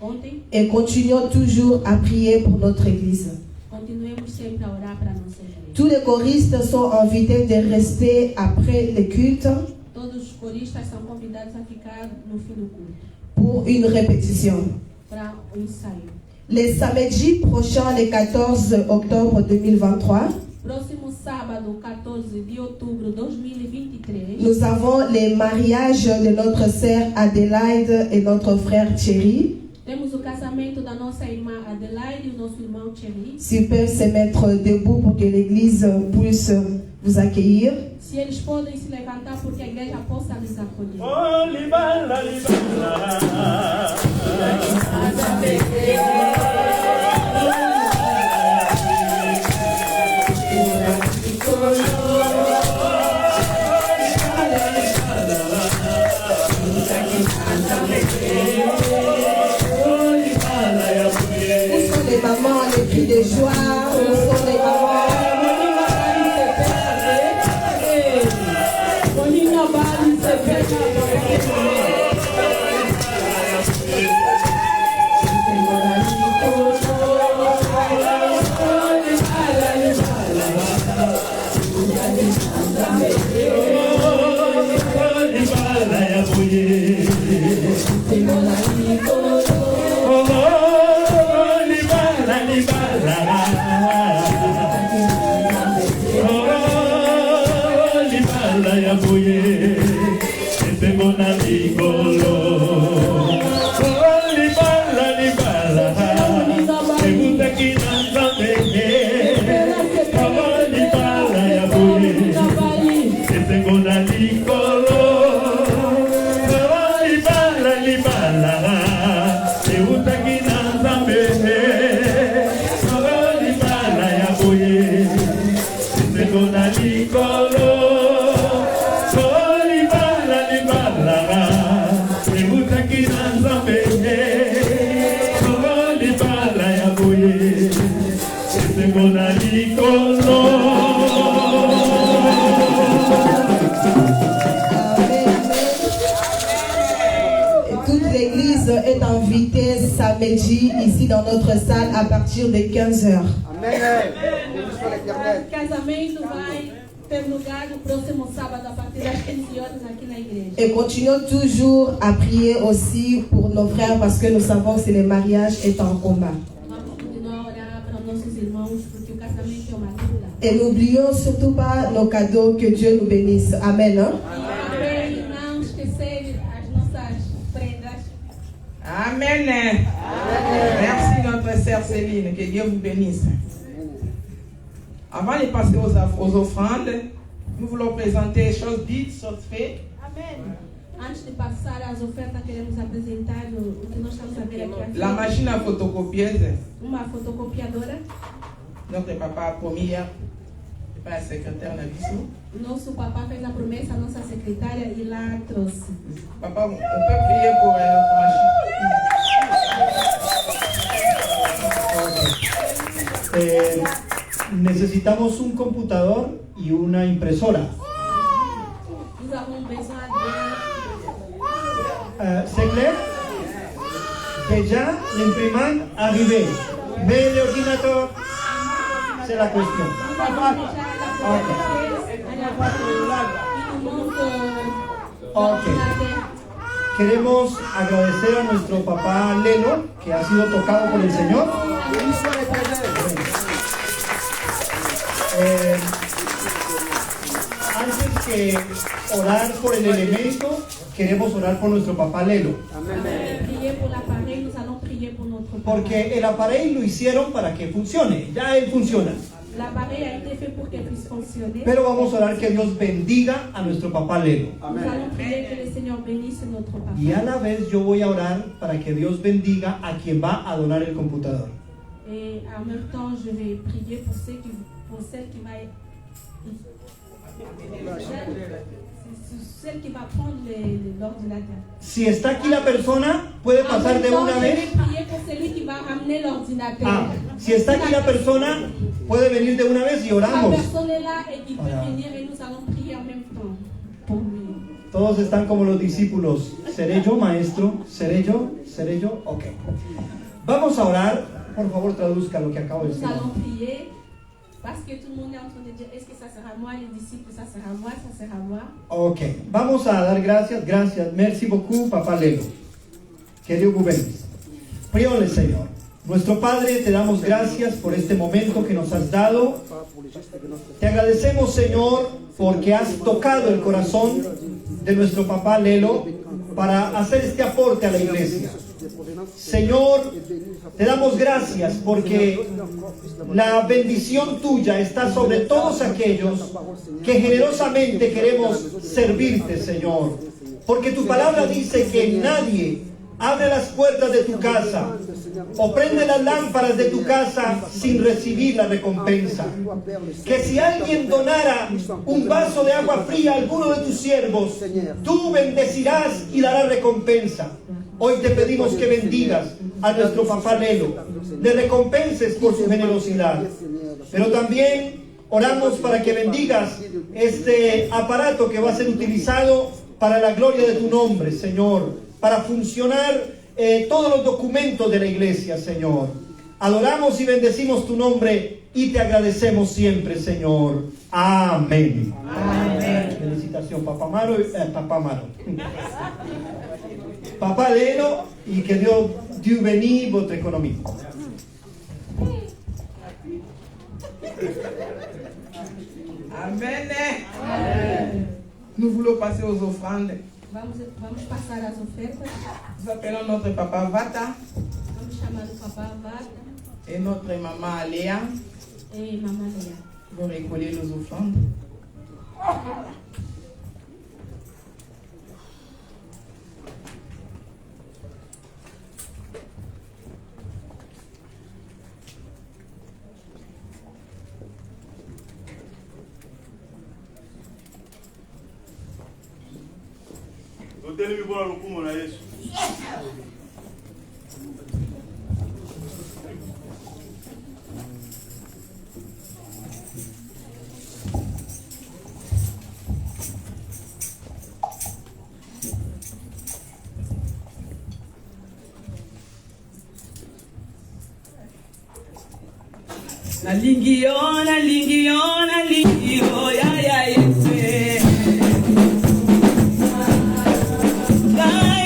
ontem. et continuons toujours à prier pour notre église. Continuemos sempre a orar para a nossa igreja. Tous les choristes sont invités de rester après le culte Todos os coristas são convidados a ficar no fim do culto pour une répétition. para o ensaio. Le samedi prochain, le 14 octobre 2023, Próximo sábado, 14 de outubro de 2023, nous avons les mariages de notre sœur Adélaïde et notre frère Thierry. temos o casamento da nossa irmã Adelaide e o nosso irmão Thierry. S'ils peuvent se mettre debout pour que l'église puisse vous accueillir. Se eles podem se levantar porque a igreja possa lhes acolher. Oh, libala, libala. Où sont les mamans, les cris de joie? Où sont les mamans? Est invité samedi ici dans notre salle à partir de 15h. O casamento vai ter lugar no próximo sábado a partir das 15 horas aqui na igreja. Et continuons toujours à prier aussi pour nos frères parce que nous savons que le mariage est en combat. Vamos continuar a orar para nossos irmãos porque o casamento é uma luta. Et n'oublions surtout pas nos cadeaux, que Dieu nous bénisse. Amen. Hein? Amém. Não esquecer as nossas prendas. Amen. Merci notre sœur Céline, que Dieu vous bénisse. Avant de passer aux offrandes, nous voulons présenter choses dites, choses faites. Amém. Antes de passar às ofertas, queremos apresentar o que nós estamos a ver aqui à frente. La machine à photocopieuse. Uma fotocopiadora. Notre papa a promis hier, pas la secrétaire Nabiso. Nosso papá fez a promessa à nossa secretária e lá trouxe. Papa, on peut prier pour notre machine. necesitamos un computador y una impresora. Nous avons besoin C'est clair? Déjà, l'imprimante arrivé. Mais l'ordinateur, c'est la question. Ok. Queremos agradecer a nuestro papá Lelo, que ha sido tocado por el Señor. Antes que orar por el elemento, queremos orar por nuestro papá Lelo. Porque el aparato lo hicieron para que funcione, ya él funciona. Pero vamos a orar que Dios bendiga a nuestro papá Lelo. Y a la vez yo voy a orar para que Dios bendiga a quien va a donar el computador. Et en même temps, je vais prier pour celle qui va prendre l'ordinateur. Si está aquí la persona, puede pasar de una vez. Je vais prier pour celui qui va ramener l'ordinateur. Si está aquí la persona, puede venir de una vez y oramos. La personne est là et il peut venir et nous allons prier en même temps pour lui. Todos están como los discípulos. ¿Seré yo, maestro? ¿Seré yo? ¿Seré yo? Ok. Vamos a orar. Por favor, traduzca lo que acabo de decir. Nous allons prier parce que tout le monde est en train de dire est-ce que ça sera moi, les disciples, ça sera moi, ça sera moi. Ok, vamos a dar gracias. Merci beaucoup, Papá Lelo. Que Dios vous bénisse. Prions le Señor. Nuestro Padre, te damos gracias por este momento que nos has dado. Te agradecemos, Señor, porque has tocado el corazón de nuestro Papá Lelo para hacer este aporte a la iglesia. Señor, te damos gracias porque la bendición tuya está sobre todos aquellos que generosamente queremos servirte, Señor. Porque tu palabra dice que nadie abre las puertas de tu casa o prende las lámparas de tu casa sin recibir la recompensa. Que si alguien donara un vaso de agua fría a alguno de tus siervos, tú bendecirás y darás recompensa. Hoy te pedimos que bendigas a nuestro papá Lelo, le recompenses por su generosidad, pero también oramos para que bendigas este aparato que va a ser utilizado para la gloria de tu nombre, Señor, para funcionar todos los documentos de la iglesia, Señor. Adoramos y bendecimos tu nombre y te agradecemos siempre, Señor. Amén. Amén. Felicitación, Papá Maro. Papá Lelo, y que Dieu bénisse votre économie. Amen. Nous voulons passer aux offrandes. Vamos passar às ofertas. Nous appelons notre papa Vata. Vamos chamar o papá Vata. Et notre maman Léa. Et maman Léa. Vont récoller les offrandes. Totelemi mpona lokumu na Yesu. Nalingi yo, ya ya Yesu. Ah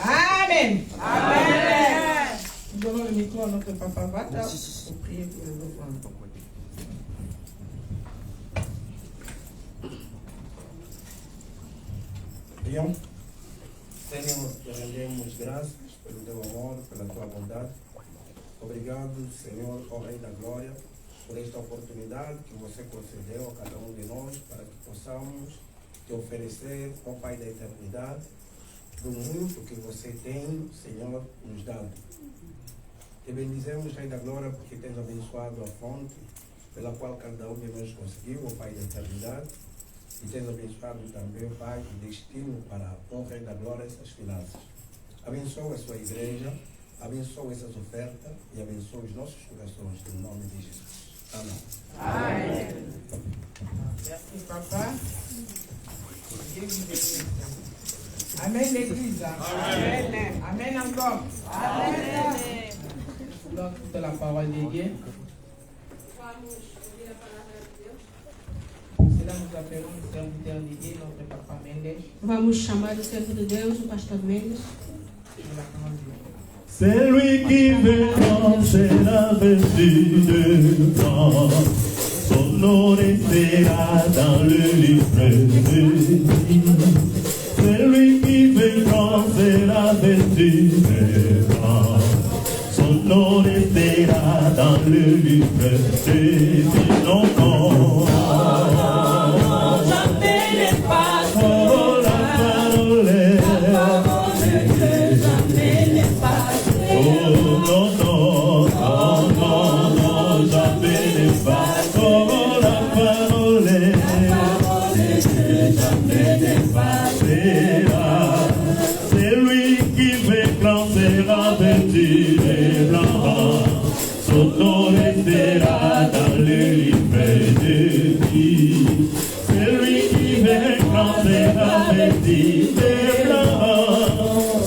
Amen. Amen. Nous donnons le micro à notre papa Vata pour prier pour les offrandes. Prions. Senhor, te rendemos graças pelo teu amor, pela tua bondade. Obrigado, Senhor, ó Rei da Glória, por esta oportunidade que você concedeu a cada um de nós para que possamos te oferecer, ó Pai da eternidade, do muito que você tem, Senhor, nos dado. Te bendizemos, Rei da Glória, porque tens abençoado a fonte pela qual cada um de nós conseguiu, ó Pai da eternidade, e tens abençoado também, Pai, o destino para a honra e da glória essas finanças. Abençoa a sua igreja, abençoa essas ofertas e abençoa os nossos corações, em nome de Jesus. Amém. Amém. Merci, papa. Dieu vous bénisse. Amen, l'église. Amen. Amen encore. Amen. Donc, toute la parole de Dieu. Cela nous appelons le serviteur de Dieu, notre papa Mendes. Vamos chamar o servo de Deus, o pastor Mendes. C'est lui qui verra, c'est la vertu de toi. Son nom restera dans le livre de vie. C'est lui qui verra, c'est la vertu de toi. Son nom restera dans le livre de vie. Non, non, jamais n'est pas oh, la parole est jamais n'est pas oh, non, non, non, non, non, jamais n'est pas oh, la parole est jamais n'est pas c'est lui qui fait grandir la vertu des blancs. Son nom restera dans le livre de vie. C'est lui qui fait grandir la vertu des blancs.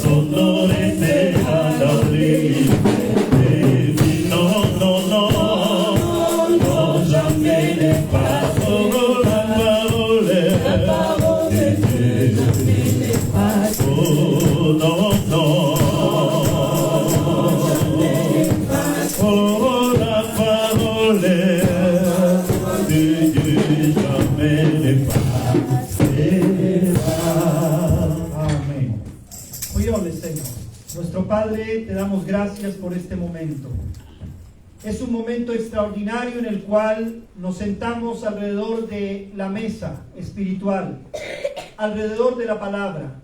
Son nom restera dans le livre de vie. Non, non, non, non, jamais n'est pas oh, la parole de Dieu. Oh, non, non. Oh, la parole de Dieu jamais n'est pas. Amén. Prions le Señor. Nuestro Padre, te damos gracias por este momento. Es un momento extraordinario en el cual nos sentamos alrededor de la mesa espiritual, alrededor de la palabra.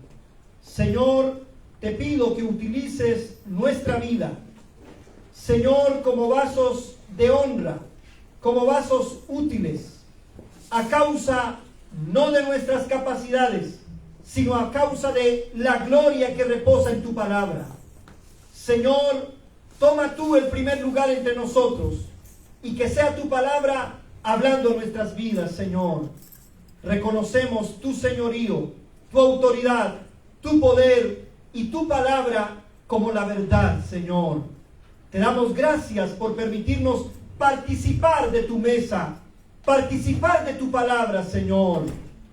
Señor, te pido que utilices nuestra vida, Señor, como vasos de honra, como vasos útiles, a causa no de nuestras capacidades, sino a causa de la gloria que reposa en tu palabra. Señor, toma tú el primer lugar entre nosotros y que sea tu palabra hablando en nuestras vidas, Señor. Reconocemos tu señorío, tu autoridad, tu poder y tu palabra como la verdad, Señor. Te damos gracias por permitirnos participar de tu mesa, participar de tu palabra, Señor.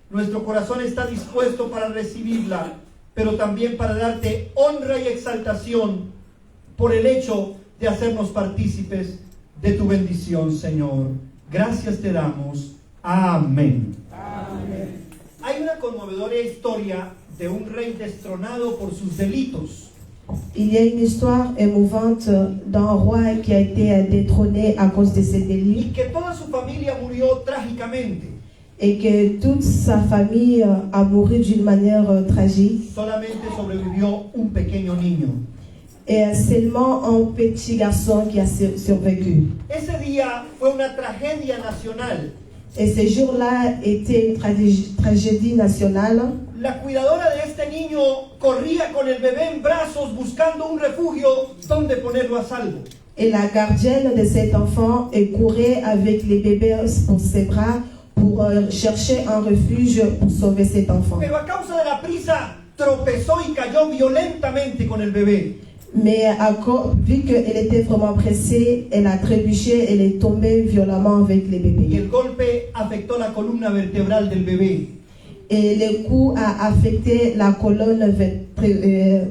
Nuestro corazón está dispuesto para recibirla, pero también para darte honra y exaltación por el hecho de hacernos partícipes de tu bendición, Señor. Gracias te damos. Amén. Amén. Hay una conmovedora historia de un rey destronado por sus delitos. Il y a une histoire émouvante d'un roi qui a été détrôné à cause de ses délits. Y que toda su familia murió trágicamente. et que toute sa famille a mouru d'une manière tragique. Solamente sobrevivió un pequeño niño. Et seulement un petit garçon qui a survécu. Ese día fue una tragedia nacional. Et ce jour-là était une tragédie nationale. La cuidadora de este niño corría con el bebé en brazos buscando un refugio donde ponerlo a salvo. Et la gardienne de cet enfant courait avec les bébés pour ses bras pour chercher un refuge pour sauver cet enfant. Pero a causa de la prisa tropezó y cayó violentamente con el bebé. Mais vu qu'elle était vraiment pressée, elle a trébuché, elle est tombée violemment avec les Y bébés. el golpe afectó la columna vertebral del bebé. Et le coup a affecté la colonne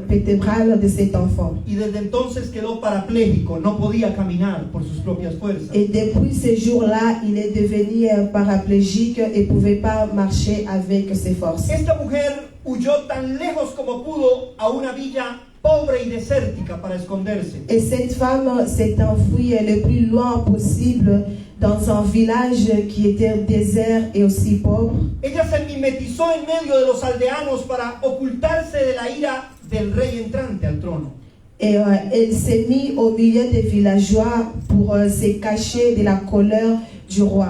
vertébrale de cet enfant. Y desde entonces quedó parapléjico, no podía caminar por sus propias fuerzas. Et depuis ce jour-là, il est devenu paraplégique et ne pouvait pas marcher avec ses forces. Esta mujer huyó tan lejos como pudo a una villa pobre y desértica para esconderse. Et cette femme s'est enfuie le plus loin possible dans un village qui était désert et aussi pauvre. Ella se mimetizó en medio de los aldeanos para ocultarse de la ira del rey entrante al trono. Et elle s'est mise au milieu des villageois pour se cacher de la colère du roi.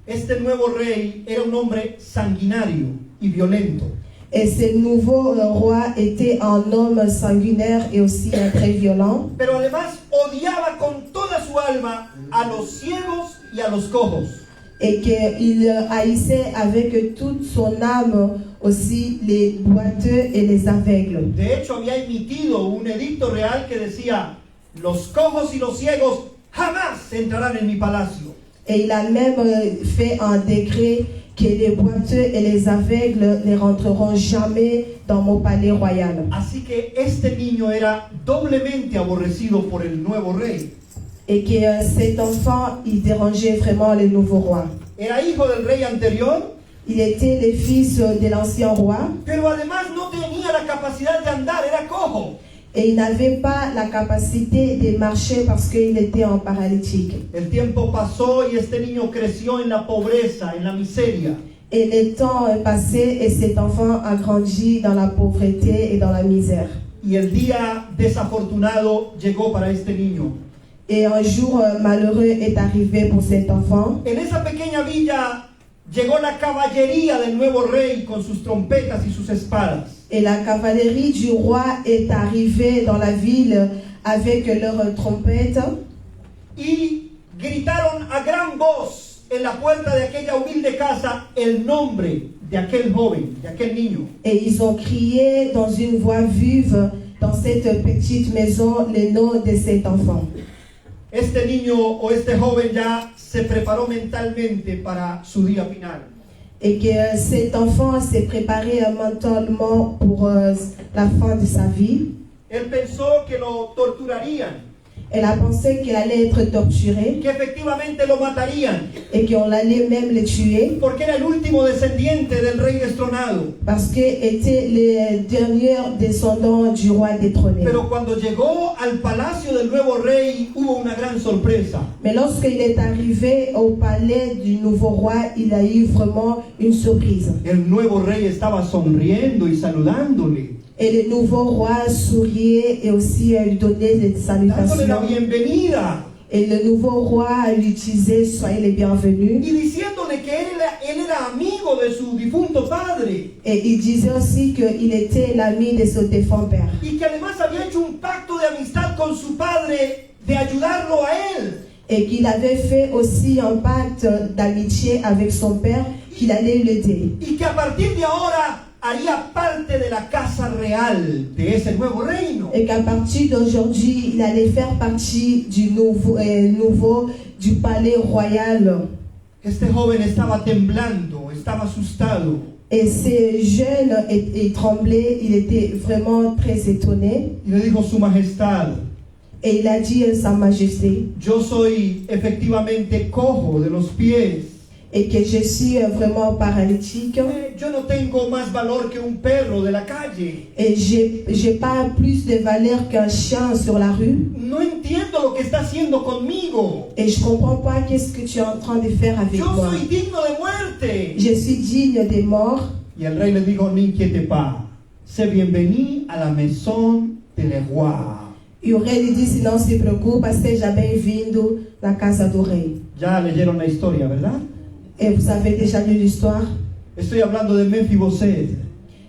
Este nuevo rey era un hombre sanguinario y violento. Et ce nouveau roi était un homme sanguinaire et aussi très violent. Pero además odiaba con toda su alma a los ciegos y a los cojos. Et qu'il haïssait avec toute son âme aussi les boiteux et les aveugles. De hecho, había emitido un edicto real que decía: los cojos y los ciegos jamás entrarán en mi palacio. Et il a même fait un décret que les boiteux et les aveugles ne rentreront jamais dans mon palais royal. Así que este niño era doblemente aborrecido por el nuevo rey. Et que cet enfant, il dérangeait vraiment le nouveau roi. Era hijo del rey anterior, Il était le fils de l'ancien roi. pero además no tenía la capacidad de andar, era cojo. Et il n'avait pas la capacité de marcher parce qu'il était en paralytique. El tiempo pasó y este niño creció en la pobreza, en la miseria. Et le temps est passé et cet enfant a grandi dans la pauvreté et dans la misère. Y el día desafortunado llegó para este niño. Et un jour malheureux est arrivé pour cet enfant. En esa pequeña villa llegó la caballería del nuevo rey con sus trompetas y sus espadas. Et la cavalerie du roi est arrivée dans la ville avec leurs trompettes. Y gritaron a gran voz en la puerta de aquella humilde casa el nombre de aquel joven, de aquel niño. Et ils ont crié dans une voix vive dans cette petite maison le nom de cet enfant. Este niño o este joven ya se preparó mentalmente para su día final. Et que cet enfant s'est préparé mentalement pour la fin de sa vie. Él pensó que lo torturarían, Elle a pensé qu'il allait être torturé que efectivamente lo matarían, et qu'on allait même le tuer porque era el último descendiente del rey destronado. parce qu'il était le dernier descendant du roi détrôné. Pero cuando llegó al palacio del nuevo rey hubo una gran sorpresa. Mais lorsqu'il est arrivé au palais du nouveau roi, il a eu vraiment une surprise. El nuevo rey estaba sonriendo y saludándole, Et le nouveau roi souriait et aussi lui donnait des dándole la salutations. bienvenida Et le nouveau roi lui disait soyez les bienvenus. y diciéndole que él era amigo de su difunto padre Et il disait aussi qu'il était l'ami de son défunt père. y que además había hecho un pacto de amistad con su padre de ayudarlo a él. Et qu'il avait fait aussi un pacte d'amitié avec son père, qu'il allait l'aider. Y que a partir de ahora haría parte de la casa real de ese nuevo reino. Et qu'à partir d'aujourd'hui, il allait faire partie du nouveau du palais royal. Este joven estaba temblando, estaba asustado. Et ce jeune et tremblait, il était vraiment très étonné. Y le dijo: Su Majestad, Et il a dit à Sa Majesté, yo soy efectivamente cojo de los pies. et que je suis vraiment paralytique. Yo no tengo más valor que un perro de la calle. Et j'ai pas plus de valeur qu'un chien sur la rue. No entiendo lo que está haciendo conmigo. Et je comprends pas qu'est-ce que tu es en train de faire avec Yo moi. soy digno de muerte. Je suis digne des morts. Y el rey le dijo, no inquiete pas. Sé bienveni à la maison de le roi. E o rei lhe disse, não se preocupa, seja bem-vindo na casa do rei. Ya leyeron la historia, ¿verdad? Et vous avez déjà lu l'histoire. Estoy hablando de Mefiboset.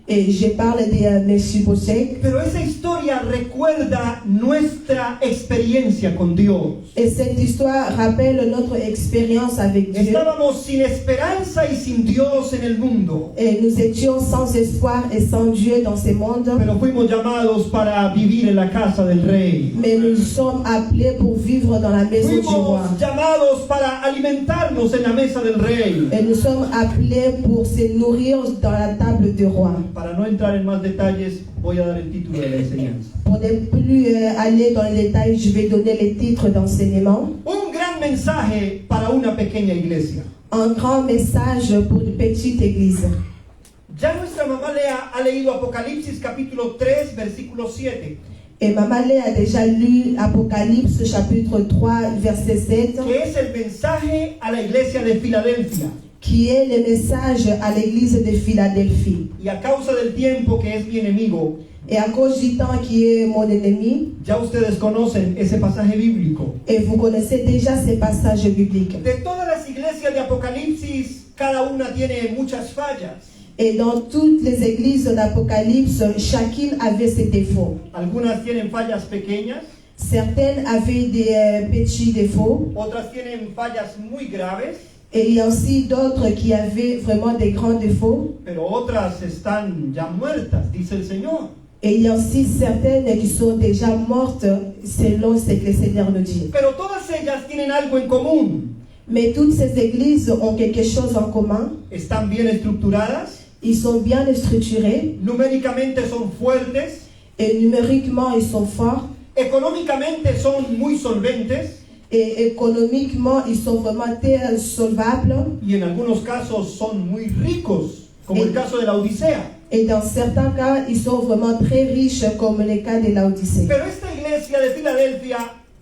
Et je parle de Mephibosheth. Pero esa historia recuerda nuestra experiencia con Dios. Et cette histoire rappelle notre expérience avec Dieu. Estábamos sin esperanza y sin Dios en el mundo. Et nous étions sans espoir et sans Dieu dans ce monde. Pero fuimos llamados para vivir en la casa del rey. Mais nous sommes appelés pour vivre dans la maison du roi. Fuimos llamados para alimentarnos en la mesa del rey. Et nous sommes appelés pour se nourrir dans la table du roi. Para no entrar en más detalles, voy a dar el título de la enseñanza. Pour ne plus aller dans les détails, je vais donner les titres d'enseignement. Un gran mensaje para una pequeña iglesia. Un grand message pour une petite église. Ya nuestra mamá Lea ha leído Apocalipsis capítulo 3, versículo 7. Et Maman Lé a déjà lu Apocalypse chapitre 3 verset 7. Que es el mensaje a la iglesia de Filadelfia. Qui est le message à l'église de Philadelphie. Y a causa del tiempo que es mi enemigo, Et à cause du temps qui est mon ennemi, ya ustedes conocen ese pasaje bíblico. et vous connaissez déjà ces passages bibliques. De todas las iglesias de Apocalipsis, cada una tiene muchas fallas. Et dans toutes les églises d'Apocalypse, chacune avait ses défauts. Algunas tienen fallas pequeñas, Certaines avaient des petits défauts, otras tienen fallas muy graves, et il y a aussi d'autres qui avaient vraiment des grands défauts. pero otras están ya muertas, dice el Señor. Et il y a aussi certaines qui sont déjà mortes selon ce que le Seigneur nous dit. Pero todas ellas tienen algo en común. Mais toutes ces églises ont quelque chose en commun. Están bien estructuradas, Ils sont bien structurés numéricamente son fuertes, et numériquement ils sont forts económicamente son muy solventes et économiquement ils sont vraiment très solvables y en algunos casos son muy ricos, como el caso de la Odisea. et dans certains cas ils sont vraiment très riches comme le cas de la Odyssée. Pero esta iglesia de Filadelfia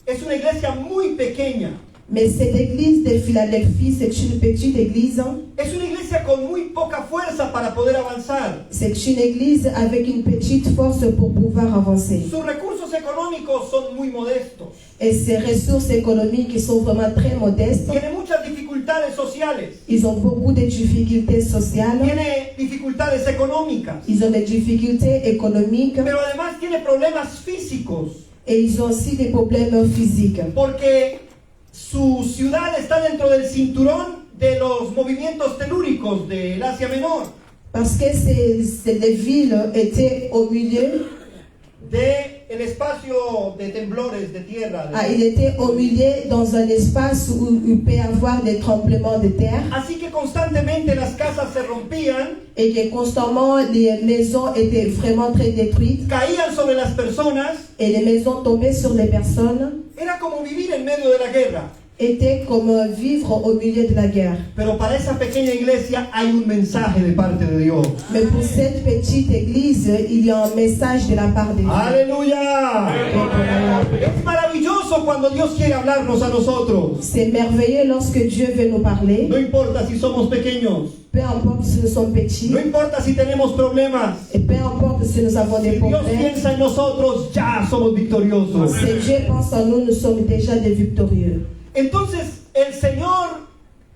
es una iglesia muy pequeña. Mais cette église de Philadelphie, c'est une petite église. Es una iglesia con muy poca fuerza para poder avanzar. C'est une église avec une petite force pour pouvoir avancer. Sus recursos económicos son muy modestos. Et ses ressources économiques sont vraiment très modestes. Tiene muchas dificultades sociales. Ils ont beaucoup de difficultés sociales. Tiene dificultades económicas. Ils ont des difficultés économiques. Pero además tiene problemas físicos. Et ils ont aussi des problèmes physiques. Porque su ciudad está dentro del cinturón de los movimientos telúricos del Asia Menor. Parce que les villes étaient au milieu. El espacio de temblores de tierra. Il était au milieu dans un espace où il peut y avoir des tremblements de terre. Así que constantemente las casas se rompían. Et que constamment les maisons étaient vraiment très détruites. Caían sobre las personas. Et les maisons tombaient sur les personnes. Era como vivir en medio de la guerra. Était comme vivre au milieu de la guerre. Pero para esa pequeña iglesia hay un mensaje de parte de Dios. Mais pour cette petite église, il y a un message de la part de Dieu. Aleluya. Es maravilloso cuando Dios quiere hablarnos a nosotros. C'est merveilleux lorsque Dieu veut nous parler. No importa si somos pequeños. Peu importe si nous sommes petits. No importa si tenemos problemas. Et peu importe si nous avons des problèmes. Si Dios piensa en nosotros, ya somos victoriosos. Si Dieu pense en nous, nous sommes déjà des victorieux. Entonces el Señor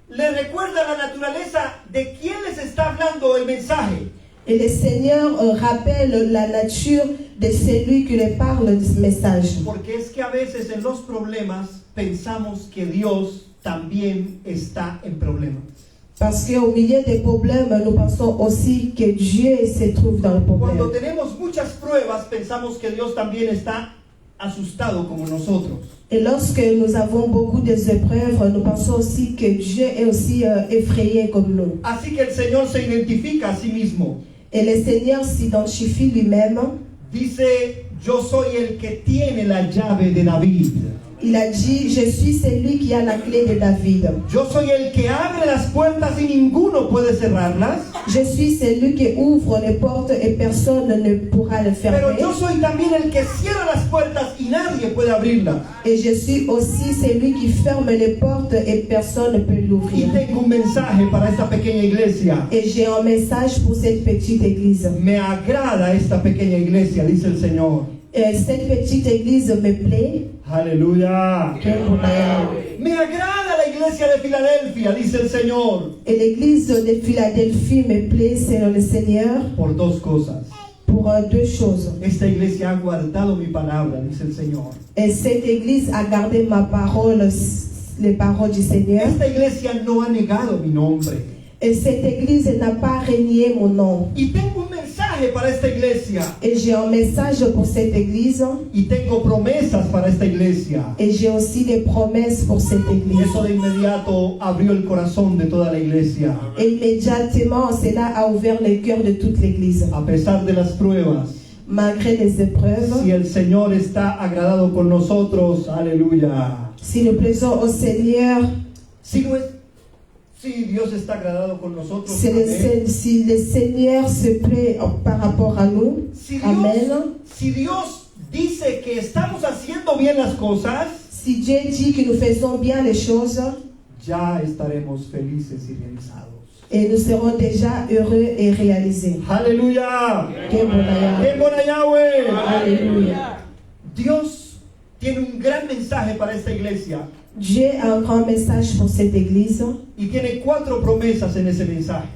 le recuerda la naturaleza de quién les está hablando el mensaje. Et le Seigneur rappelle la nature de celui qui lui parle de ce message. Porque es que a veces en los problemas pensamos que Dios también está en problemas. Parce qu'au milieu des problèmes, nous pensons aussi que Dieu se trouve dans le problème. Cuando tenemos muchas pruebas, pensamos que Dios también está asustado como nosotros. Et lorsque nous avons beaucoup d'épreuves, nous pensons aussi que Dieu est aussi effrayé comme nous. Así que el Señor se identifica a sí mismo. Et le Seigneur s'identifie lui-même. Dice, yo soy el que tiene la llave de David. Il a dit, je suis celui qui a la clé de David. Yo soy el que abre las puertas y ninguno puede cerrarlas. Je suis celui qui ouvre les portes et personne ne pourra le Pero fermer. yo soy también el que cierra las puertas y nadie puede abrirlas. Et je suis aussi celui qui ferme les portes et personne ne peut Y l'ouvrir. tengo un mensaje para esta pequeña iglesia. Et j'ai un message pour cette petite église. Me agrada esta pequeña iglesia, dice el Señor. Cette petite église me plaît. Aleluya. Me agrada la iglesia de Filadelfia, dice el Señor. Et l'église de Philadelphie me plaît selon le Seigneur Por dos cosas. pour deux choses. Esta iglesia ha guardado mi palabra, dice el Señor. Et cette église a gardé ma parole, les paroles du Seigneur. Esta iglesia no ha negado mi nombre. Et cette église n'a pas renié mon nom. Y tengo un mensaje para esta iglesia. Et j'ai un message pour cette église. Y tengo promesas para esta iglesia. Et j'ai aussi des promesses pour cette Y église. eso de inmediato abrió el corazón de toda la iglesia. Et immédiatement, cela a ouvert le cœur de toute l'église. A pesar de las pruebas, Malgré les épreuves, si el Señor está agradado con nosotros, aleluya. si nous plaisons au Seigneur, Si Dios está agradado con nosotros, si le Seigneur se plaît par rapport à nous, Amen. Si Dios dice que estamos haciendo bien las cosas, Si Dieu dit que nous faisons bien les choses, ya estaremos felices y realizados. et nous serons déjà heureux et réalisés. Aleluya. Qué buena ¡Qué buena Yahweh! Aleluya. Dios tiene un gran mensaje para esta iglesia. Dieu a un grand message pour cette église. Y tiene 4 promesas en ese mensaje.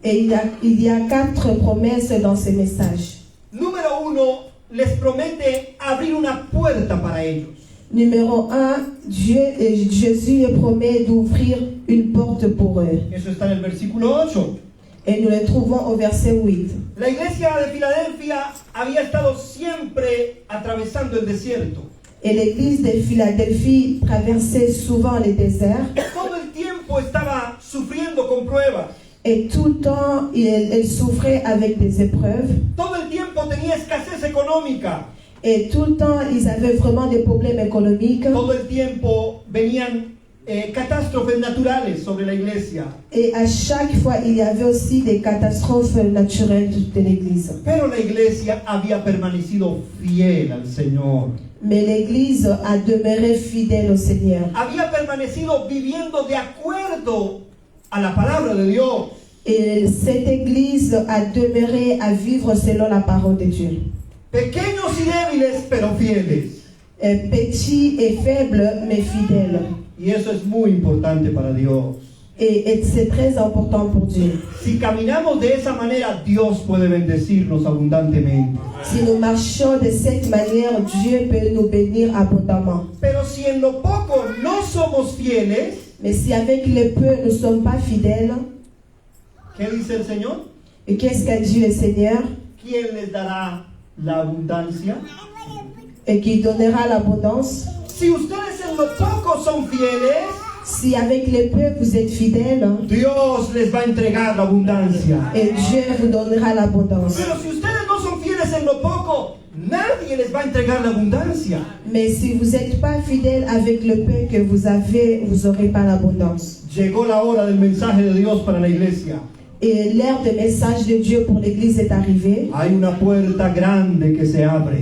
Et il y a 4 promesses dans ce message. Número 1, les promete abrir una puerta para ellos. Numéro 1, Jésus les promet d'ouvrir une porte pour eux. Eso está en el versículo 8. Et nous le trouvons au verset 8. La iglesia de Filadelfia había estado siempre atravesando el desierto. Et l'église de Philadelphie traversait souvent les déserts. Todo el tiempo estaba sufriendo con pruebas. Et tout le temps, elle souffrait avec des épreuves. Todo el tiempo tenía escasez económica. Et tout le temps, ils avaient vraiment des problèmes économiques. Todo el tiempo venían catástrofes naturales sobre la iglesia. Et à chaque fois, il y avait aussi des catastrophes naturelles de l'église. Pero la iglesia había permanecido fiel al Señor. Mais l'église a demeuré fidèle au Seigneur. Había permanecido viviendo de acuerdo a la palabra de Dios. Et cette église a demeuré à vivre selon la parole de Dieu. Pequeños y débiles, pero fieles. Petit et faible, mais fidèle. Y eso es muy importante para Dios. Et c'est très important pour Dieu. Si caminamos de esa manera, Dios puede bendecirnos abundantemente. Si nous marchons de cette manière, Dieu peut nous bénir abondamment. Pero si en lo poco no somos fieles, mais si avec le peu nous ne sommes pas fidèles, ¿qué dice el Señor? Et qu'est-ce qu'a dit le Seigneur? ¿Quién les dará la abundancia? Et qui donnera l'abondance. Si ustedes en lo poco son fieles, si avec le peu vous êtes fidèles, Dios les va a entregar la abundancia. Et Dieu vous donnera l'abondance. Pero si ustedes no son fieles en lo poco, nadie les va a entregar la abundancia. Mais si vous n'êtes pas fidèles avec le peu que vous avez, vous n'aurez pas l'abondance. Llegó la hora del mensaje de Dios para la iglesia. Et l'heure de message de Dieu pour l'église est arrivée. Hay una puerta grande que se abre.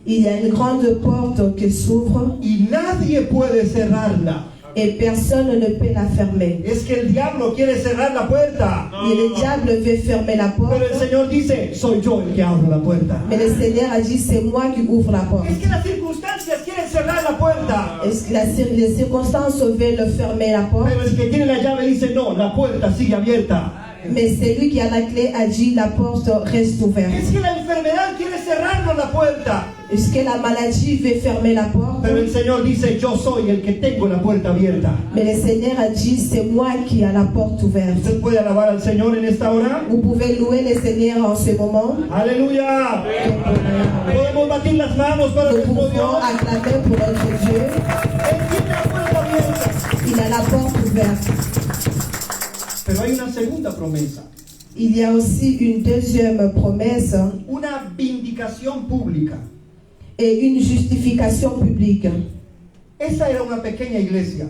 Il y a une grande porte qui s'ouvre. Y nadie puede cerrarla. Et personne ne peut la fermer. Es que el diablo quiere cerrar la puerta. Et le diable veut fermer la porte. Pero el Señor dice, soy yo el que abro la puerta. Mais le Seigneur a dit, c'est moi qui ouvre la porte. Es que las circunstancias quieren cerrar la puerta. Est-ce que les circonstances veulent fermer la porte? Pero el que tiene la llave dice, no, la puerta sigue abierta. Mais celui qui a la clé a dit, la porte reste ouverte. Es que la enfermedad quiere cerrarnos la puerta. Est-ce que la maladie veut fermer la porte? Pero el Señor dice, yo soy el que tengo la puerta abierta. Mais le Seigneur a dit, c'est moi qui a la porte ouverte. ¿Usted puede alabar al Señor en esta hora? Vous pouvez louer le Seigneur en ce moment. Aleluya. Podemos batir las manos para Nous nuestro pouvons Dios. acclamer pour notre Dieu. Él tiene la puerta abierta. Il a la porte ouverte. Pero hay una segunda promesa. Il y a aussi une deuxième promesse. Una vindicación pública. Et une justification publique. Esa era una pequeña iglesia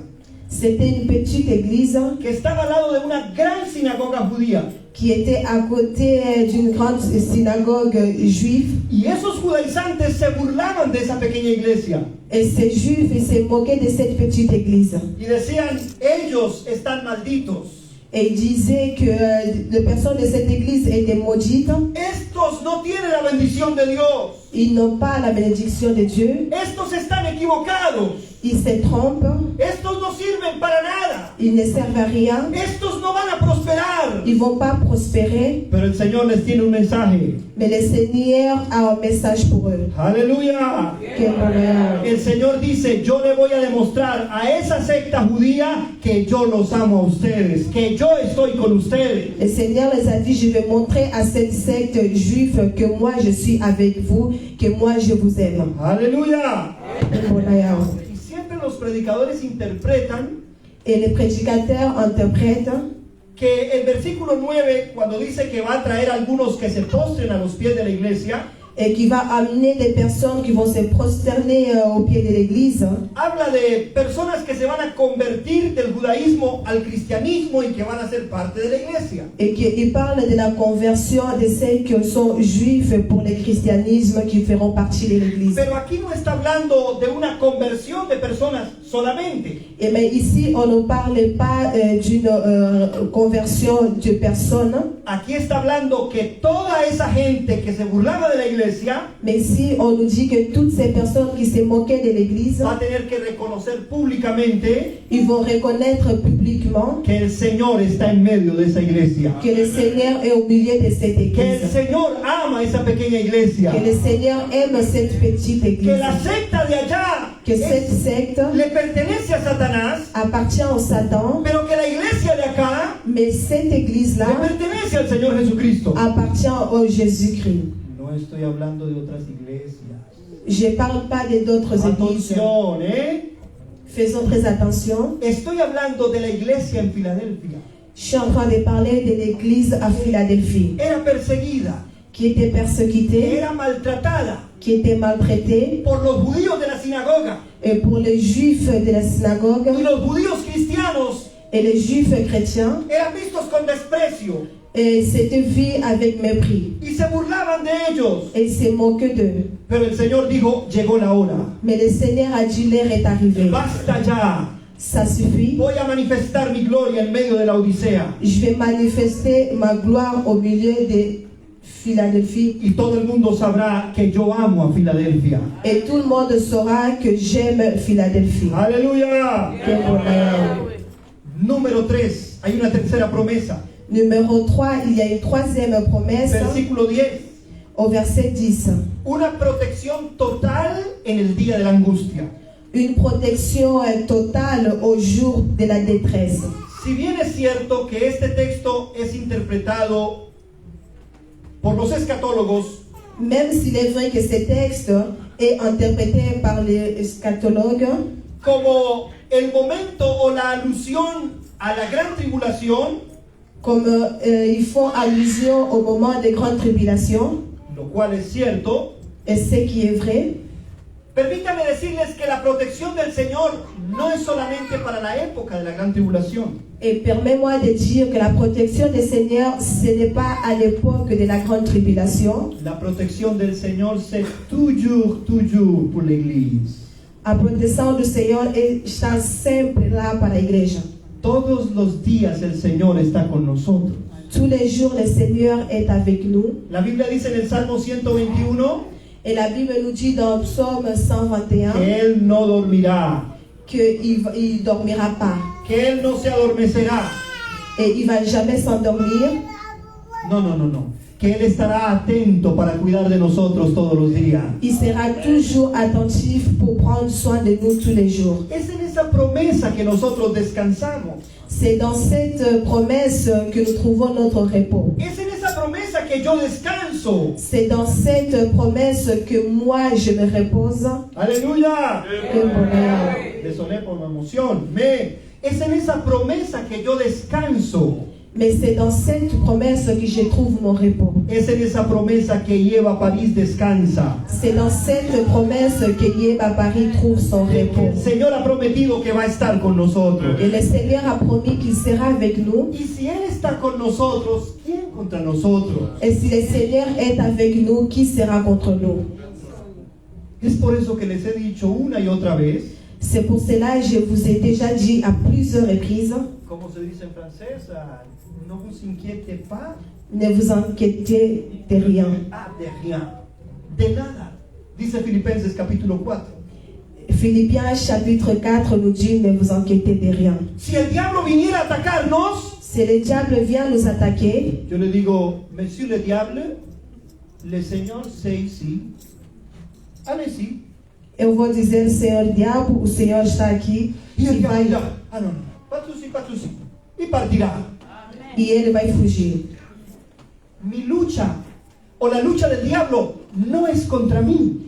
C'était une petite église que estaba al lado de una gran sinagoga judía. qui était à côté d'une grande synagogue juive. Y esos judaizantes se burlaban de esa pequeña iglesia. Et ces juifs ils se moquaient de cette petite église. Y decían, ellos están malditos. Et ils disaient que les personnes de cette église étaient maudites. Estos no tienen la bendición de Dios. Ils n'ont pas la bénédiction de Dieu. Estos están equivocados. Ils se trompent. Estos no sirven para nada. Ils ne servent à rien. Estos no van a prosperar. Ils ne vont pas prospérer. Pero el Señor les tiene un mensaje. Mais le Seigneur a un message pour eux. Aleluya. Quel bonheur. El Señor dice, yo le voy a demostrar a esa secta judía que yo los amo a ustedes, que yo estoy con ustedes. Le Seigneur les a dit, je vais montrer à cette secte juive que moi je suis avec vous, que moi je vous aime. Aleluya. Quel bonheur. Y siempre los predicadores interpretan Et les prédicateurs interprètent que el versículo 9, cuando dice que va a traer algunos que se postren a los pies de la iglesia, et qui va amener des personnes qui vont se prosterner au pied de l'église. habla de personas que se van a convertir del judaísmo al cristianismo y que van a ser parte de la iglesia. Et qu'il parle de la conversion de ceux qui sont juifs pour le christianisme qui feront partie de l'église. Pero aquí no está hablando de una conversión de personas solamente. Et mais ici, on ne parle pas d'une conversion de personnes. Aquí está hablando que toda esa gente que se burlaba de la iglesia mais ici, on nous dit que toutes ces personnes qui se moquaient de l'église va a tener que reconocer públicamente ils vont reconnaître publiquement que el Señor está en medio de esa iglesia. que le Seigneur est au milieu de cette Que el église. Señor ama esa pequeña iglesia. Que le Seigneur aime cette petite Que église. la secta de allá Que cette secte le pertenece a Satanás, appartient au Satan. pero que la iglesia de acá Mais cette église-là le pertenece al Señor Jesucristo. appartient au Jésus-Christ. No estoy hablando de otras iglesias. Je ne parle pas d'autres églises. Atención, Faisons très attention. Estoy hablando de la iglesia en Filadelfia. Je suis en train de parler de l'église à Philadelphie, Era perseguida, qui était persécutée, era maltratada qui était maltraitée, por los judíos de la sinagoga et pour les juifs de la synagogue y los judíos cristianos et les juifs chrétiens, eran vistos con desprecio et c'était vu avec mépris. y se burlaban de ellos. Et ils se moquaient d'eux. Pero el Señor dijo, llegó la hora. Mais le Seigneur a dit, l'heure est arrivée. Basta ya. Ça suffit. Voy a manifestar mi gloria en medio de la Odisea. Je vais manifester ma gloire au milieu de Philadelphie. Y todo el mundo sabrá que yo amo a Filadelfia. Et tout le monde saura que j'aime Philadelphie. Aleluya. Quel bonheur. Número 3. Hay una tercera promesa. Numéro 3, il y a une troisième promesse Versículo 10. au verset 10. Una protección total en el día de la angustia. Une protection totale au jour de la détresse. Si bien es cierto que este texto es interpretado por los escatólogos, Même s'il est vrai que ce texte est interprété par les eschatologues como el momento o la alusión a la gran tribulación, comme ils font allusion au moment de grande tribulation, lo cual es cierto, et ce qui est vrai, permítame decirles que la protección del Señor no es solamente para la época de la gran tribulación. et permets-moi de dire que la protection du Seigneur, ce n'est pas à l'époque de la grande tribulation. La protección del Señor c'est toujours pour l'Église. La protection du Seigneur está sempre là para a igreja. Todos los días el Señor está con nosotros. Tous les jours, le Seigneur est avec nous. La Biblia dice en el Salmo 121 Et la Bible nous dit dans Psaume 121 que Él no dormirá, qu'il ne dormira pas. que Él no se adormecerá. Et il ne va jamais s'endormir. No. Que Él estará atento para cuidar de nosotros todos los días. Il sera toujours attentif pour prendre soin de nous tous les jours. Es en esa promesa que nosotros descansamos. C'est dans cette promesse que nous trouvons notre repos. Es en esa promesa que yo descanso. C'est dans cette promesse que moi je me repose. Aleluya. Quel bonheur. Desoné por la emoción. Es en esa promesa que yo descanso. Mais c'est dans cette promesse que je trouve mon repos. Es en esa promesa que lleva a París descansa. C'est dans cette promesse que Yeba Paris trouve son repos. El Señor ha prometido que va a estar con nosotros. Et le Seigneur a promis qu'il sera avec nous. Y si Él está con nosotros, ¿quién contra nosotros? Et si le Seigneur est avec nous, qui sera contre nous? Es por eso que les he dicho una y otra vez. C'est pour cela que je vous ai déjà dit à plusieurs reprises. Como se dice en francés, no vous inquiétez pas. Ne vous inquiétez de rien. Ah, de rien. De nada. Dice Filipenses capítulo 4. Philippiens chapitre 4 nous dit ne vous inquiétez de rien. Si el diablo viniera a atacarnos, si le diable vient nous attaquer, yo le digo, Monsieur le diable, le Seigneur c'est ici. Allez-y. Eu vou dizer, Senhor diabo, o Senhor está aqui. E ele vai lá. Ah, não. Pas de souci. E partirá. E ele vai fugir. Mi lucha, o la lucha del diablo, no es contra mí.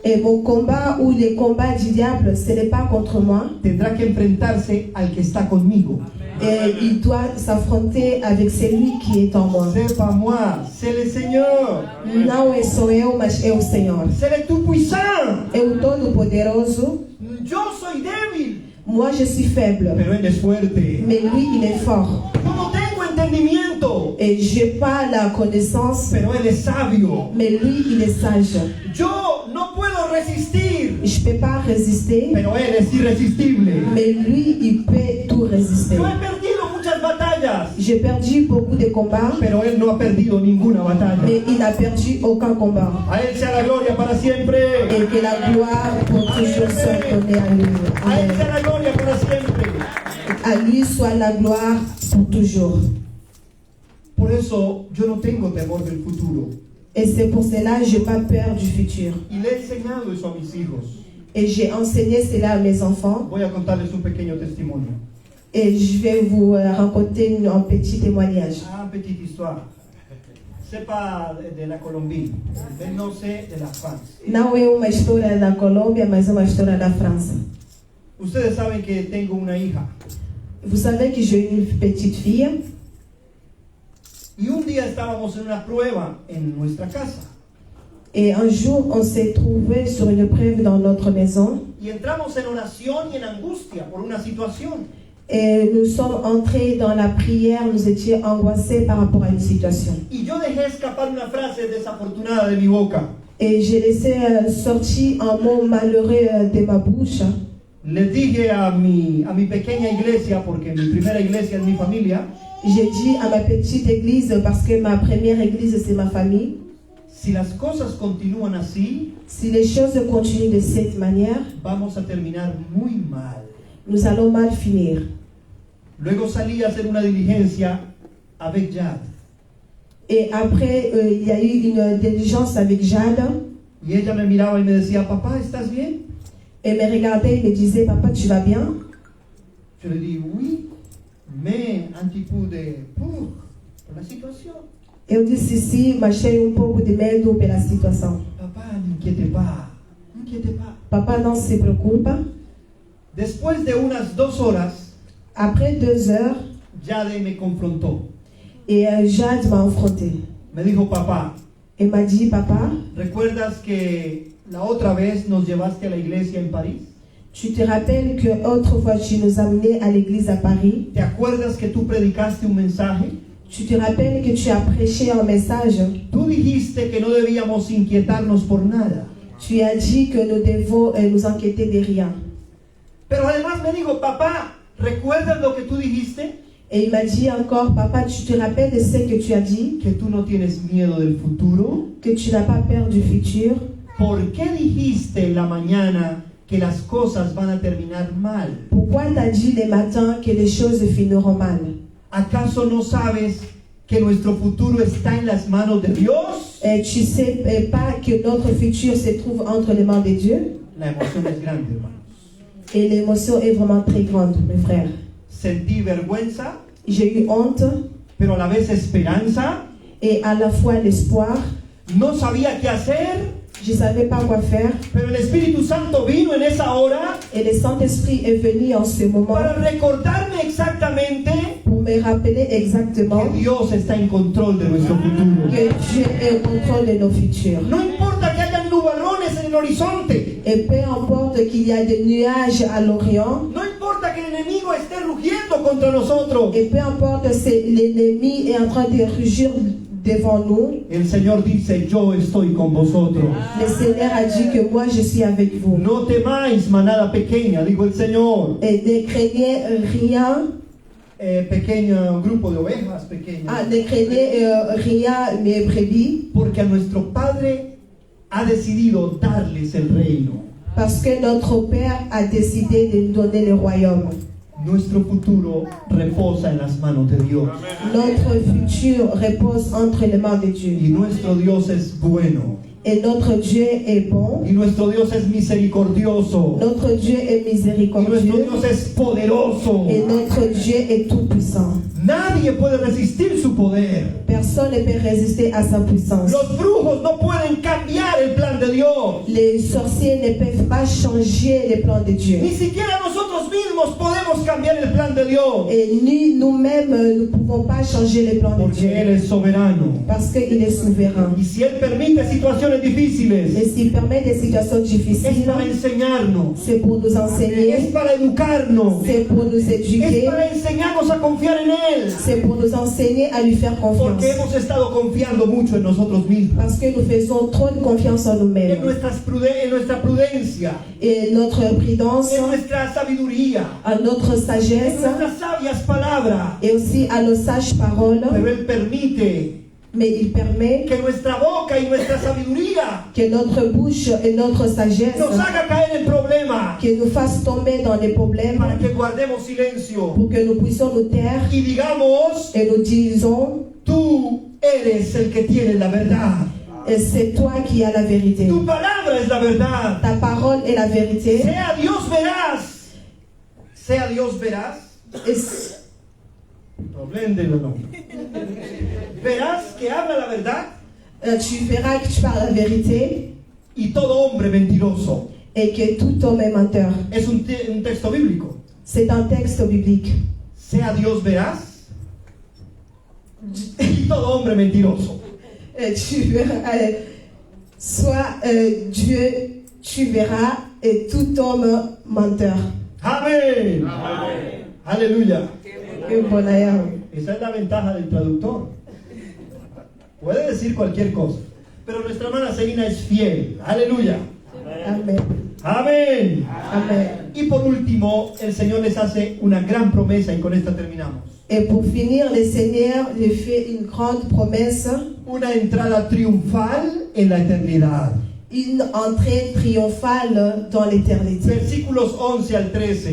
Et mon combat ou les combats du diable, ce n'est pas contre moi. Tendrá que enfrentarse al que está conmigo. Et il doit s'affronter avec celui qui est en moi. C'est pas moi, c'est le Seigneur. Não sou eu, mas é o Senhor. C'est le Tout-Puissant. É o Todo-Poderoso. Yo soy débil. Moi, je suis faible. Pero él es fuerte. Mais lui, il est fort. Yo no tengo entendimiento. Et je n'ai pas la connaissance. Pero él es sabio. Mais lui, il est sage. Yo no puedo resistir. Je ne peux pas résister. Pero él es irresistible. Mais lui, il peut tout résister. Yo he perdido muchas batallas. J'ai perdu beaucoup de combats. Pero él no ha perdido ninguna batalla. Mais il n'a perdu aucun combat. A él sea la gloria para siempre. Et que la gloire pour toujours soit donnée à lui. A él sea la gloria para siempre. À lui soit la gloire pour toujours. Por eso yo no tengo temor del futuro. Et c'est pour cela que je n'ai pas peur du futur. Y le he enseñado eso a mis hijos. Et j'ai enseigné cela à mes enfants. Voy a contarles un pequeño testimonio. Et je vais vous raconter un petit témoignage. Ah, une petite histoire. C'est pas de la Colombie, mais non c'est de la France. Não é uma história da Colômbia, mas é uma história da França. Ustedes saben que tengo una hija. Vous savez que j'ai une petite fille. Y un día estábamos en una prueba en nuestra casa. Et un jour, on s'est trouvé sur une preuve dans notre maison. Y entramos en oración y en angustia por una situación. Et nous sommes entrés dans la prière, nous étions angoissés par rapport à une situation. Y yo dejé escapar una frase desafortunada de mi boca. Et j'ai laissé sortir un mot malheureux de ma bouche. Les dije a mi pequeña iglesia, porque mi primera iglesia es mi familia. J'ai dit à ma petite église, parce que ma première église c'est ma famille. Si las cosas continúan así, si les choses continuent de cette manière, vamos a terminar muy mal. Nous allons mal finir. Luego salí a hacer una diligencia avec Jade. Et après, il y a eu une diligence avec Jade. Y ella me miraba y me decía, papá, ¿estás bien? Elle me regardait et me disait, papa, tu vas bien? Je lui dis, oui, mais un petit peu de pour la situation. Eu disse sim, mas tenho pouco de medo pela situação. Papá, n'inquiète pas, n'inquiète pas. Papa, não se preocupa. Después de unas 2 horas, après 2 heures, Jade me confrontó. Et Jade m'a affronté. Me dijo, papá. Elle m'a dit, papa. ¿Recuerdas que la otra vez nos llevaste a la iglesia en París? Tu te rappelles que autrefois tu nous as amenés à l'église à Paris? ¿Te acuerdas que tú predicaste un mensaje? Tu te rappelles que tu as prêché un message? Tú dijiste que no debíamos inquietarnos por nada. Tu as dit que nous devons nous inquiéter de rien. Pero además me dijo, papá, ¿recuerdas lo que tú dijiste? Et il m'a dit encore, papa, tu te rappelles de ce que tu as dit? Que tú no tienes miedo del futuro. Que tu n'as pas peur du futur. ¿Por qué dijiste en la mañana que las cosas van a terminar mal? Pourquoi t'as dit le matin que les choses finiront mal? ¿Acaso no sabes que nuestro futuro está en las manos de Dios? Tu sais pas que notre futur se trouve entre les mains de Dieu? La emoción es grande, hermanos. Et l'émotion est vraiment très grande, mes frères. Sentí vergüenza. J'ai eu honte. Pero a la vez esperanza. Et à la fois l'espoir. No sabía qué hacer. Je ne savais pas quoi faire. Pero el Espíritu Santo vino en esa hora Et le Saint-Esprit est venu en ce moment para recordarme exactamente pour me rappeler exactement que Dios está en control de nuestro futuro. que Dieu est au contrôle de nos futurs. No importa que haya nubarrones en el horizonte. Et peu importe qu'il y a des nuages à l'Orient, No importa que el enemigo esté rugiendo contra nosotros. et peu importe si l'ennemi est en train de rugir devant nous, El Señor dice, yo estoy con vosotros. le Seigneur a dit que moi je suis avec vous. No temáis, manada pequeña, dijo el Señor. Et ne craignez rien, Pequeño grupo de ovejas pequeñas. ne craignez rien mes brebis, Porque a nuestro Padre ha decidido darles el reino. parce que notre Père a décidé de nous donner le royaume. Nuestro futuro reposa en las manos de Dios. Notre futur repose entre les mains de Dieu. Y nuestro Dios es bueno. Et notre Dieu est bon. Y nuestro Dios es misericordioso. Notre Dieu est Y nuestro miséricordieux. Dios es poderoso. Et notre Dieu est tout puissant. Nadie puede resistir su poder. Personne ne peut résister à sa puissance. Los brujos no pueden cambiar el plan de Dios. Les sorciers ne peuvent pas changer les plans de Dieu. Ni siquiera nosotros mismos podemos cambiar el plan de Dios. Et ni nous-mêmes ne pouvons pas changer les plans de Porque Dieu. Él es soberano. Parce qu'il est souverain. Y si Él permite situaciones difíciles, Et s'il permet des situations es difficiles, para enseñarnos. c'est pour nous Es enseigner, para educarnos. c'est pour nous Es éduquer, para enseñarnos a confiar en Él. c'est pour nous enseigner à lui faire confiance. Porque hemos estado confiando mucho en nosotros mismos. Parce que nous faisons trop de confiance en En nous-mêmes. en nuestra prudencia. Et notre prudence, En nuestra sabiduría. à notre En sagesse, nuestras sabias palabras. et aussi à nos sages paroles, Pero Él permite mais il permet que nuestra boca y nuestra sabiduría que notre bouche et notre sagesse nos haga caer en problemas. que nous fasse tomber dans des problèmes Para que guardemos silencio. pour que nous puissions nous taire Y digamos, et nous disons tú eres el que tiene la verdad. et c'est toi qui as la vérité. Tu palabra es la verdad. Ta parole est la vérité. Sea Dios veraz. Sea Dios veraz. Et Probléndelo, no. Verás que habla la verdad tu verras que tu parles la vérité y todo hombre mentiroso. et que tout homme est menteur. Es un texto bíblico. C'est un texte biblique. Sea Dios veraz y todo hombre mentiroso. Tu verras, soit Dieu, tu verras, et tout homme menteur. Amén. Aleluya. Qué bonheur. Esa es la ventaja del traductor. Puede decir cualquier cosa, pero nuestra hermana Selina es fiel. Aleluya. Amen. Amén. Amen. Y por último, el Señor les hace una gran promesa y con esta terminamos. Et pour finir, le Seigneur lui fait une grande promesse, Una entrada triunfal en la eternidad. une entrée triomphale dans l'éternité. Versículos 11 al 13.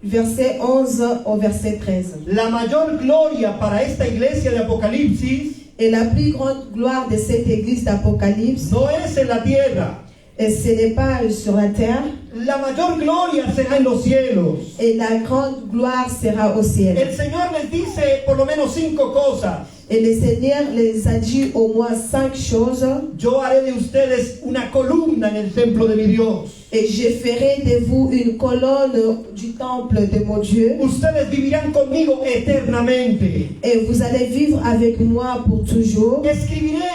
Verset 11 au verset 13. La mayor gloria para esta iglesia de Apocalipsis Et la plus grande gloire de cette église d'Apocalypse, no es en la tierra. et ce n'est pas sur la terre, La mayor gloria será en los cielos. et la grande gloire sera au ciel. El Señor les dice por lo menos 5 cosas. Et le Seigneur les a dit au moins 5 choses. Yo haré de ustedes una columna en el templo de mi Dios. Et je ferai de vous une colonne du temple de mon Dieu. Ustedes vivirán conmigo eternamente. Et vous allez vivre avec moi pour toujours. Escribiré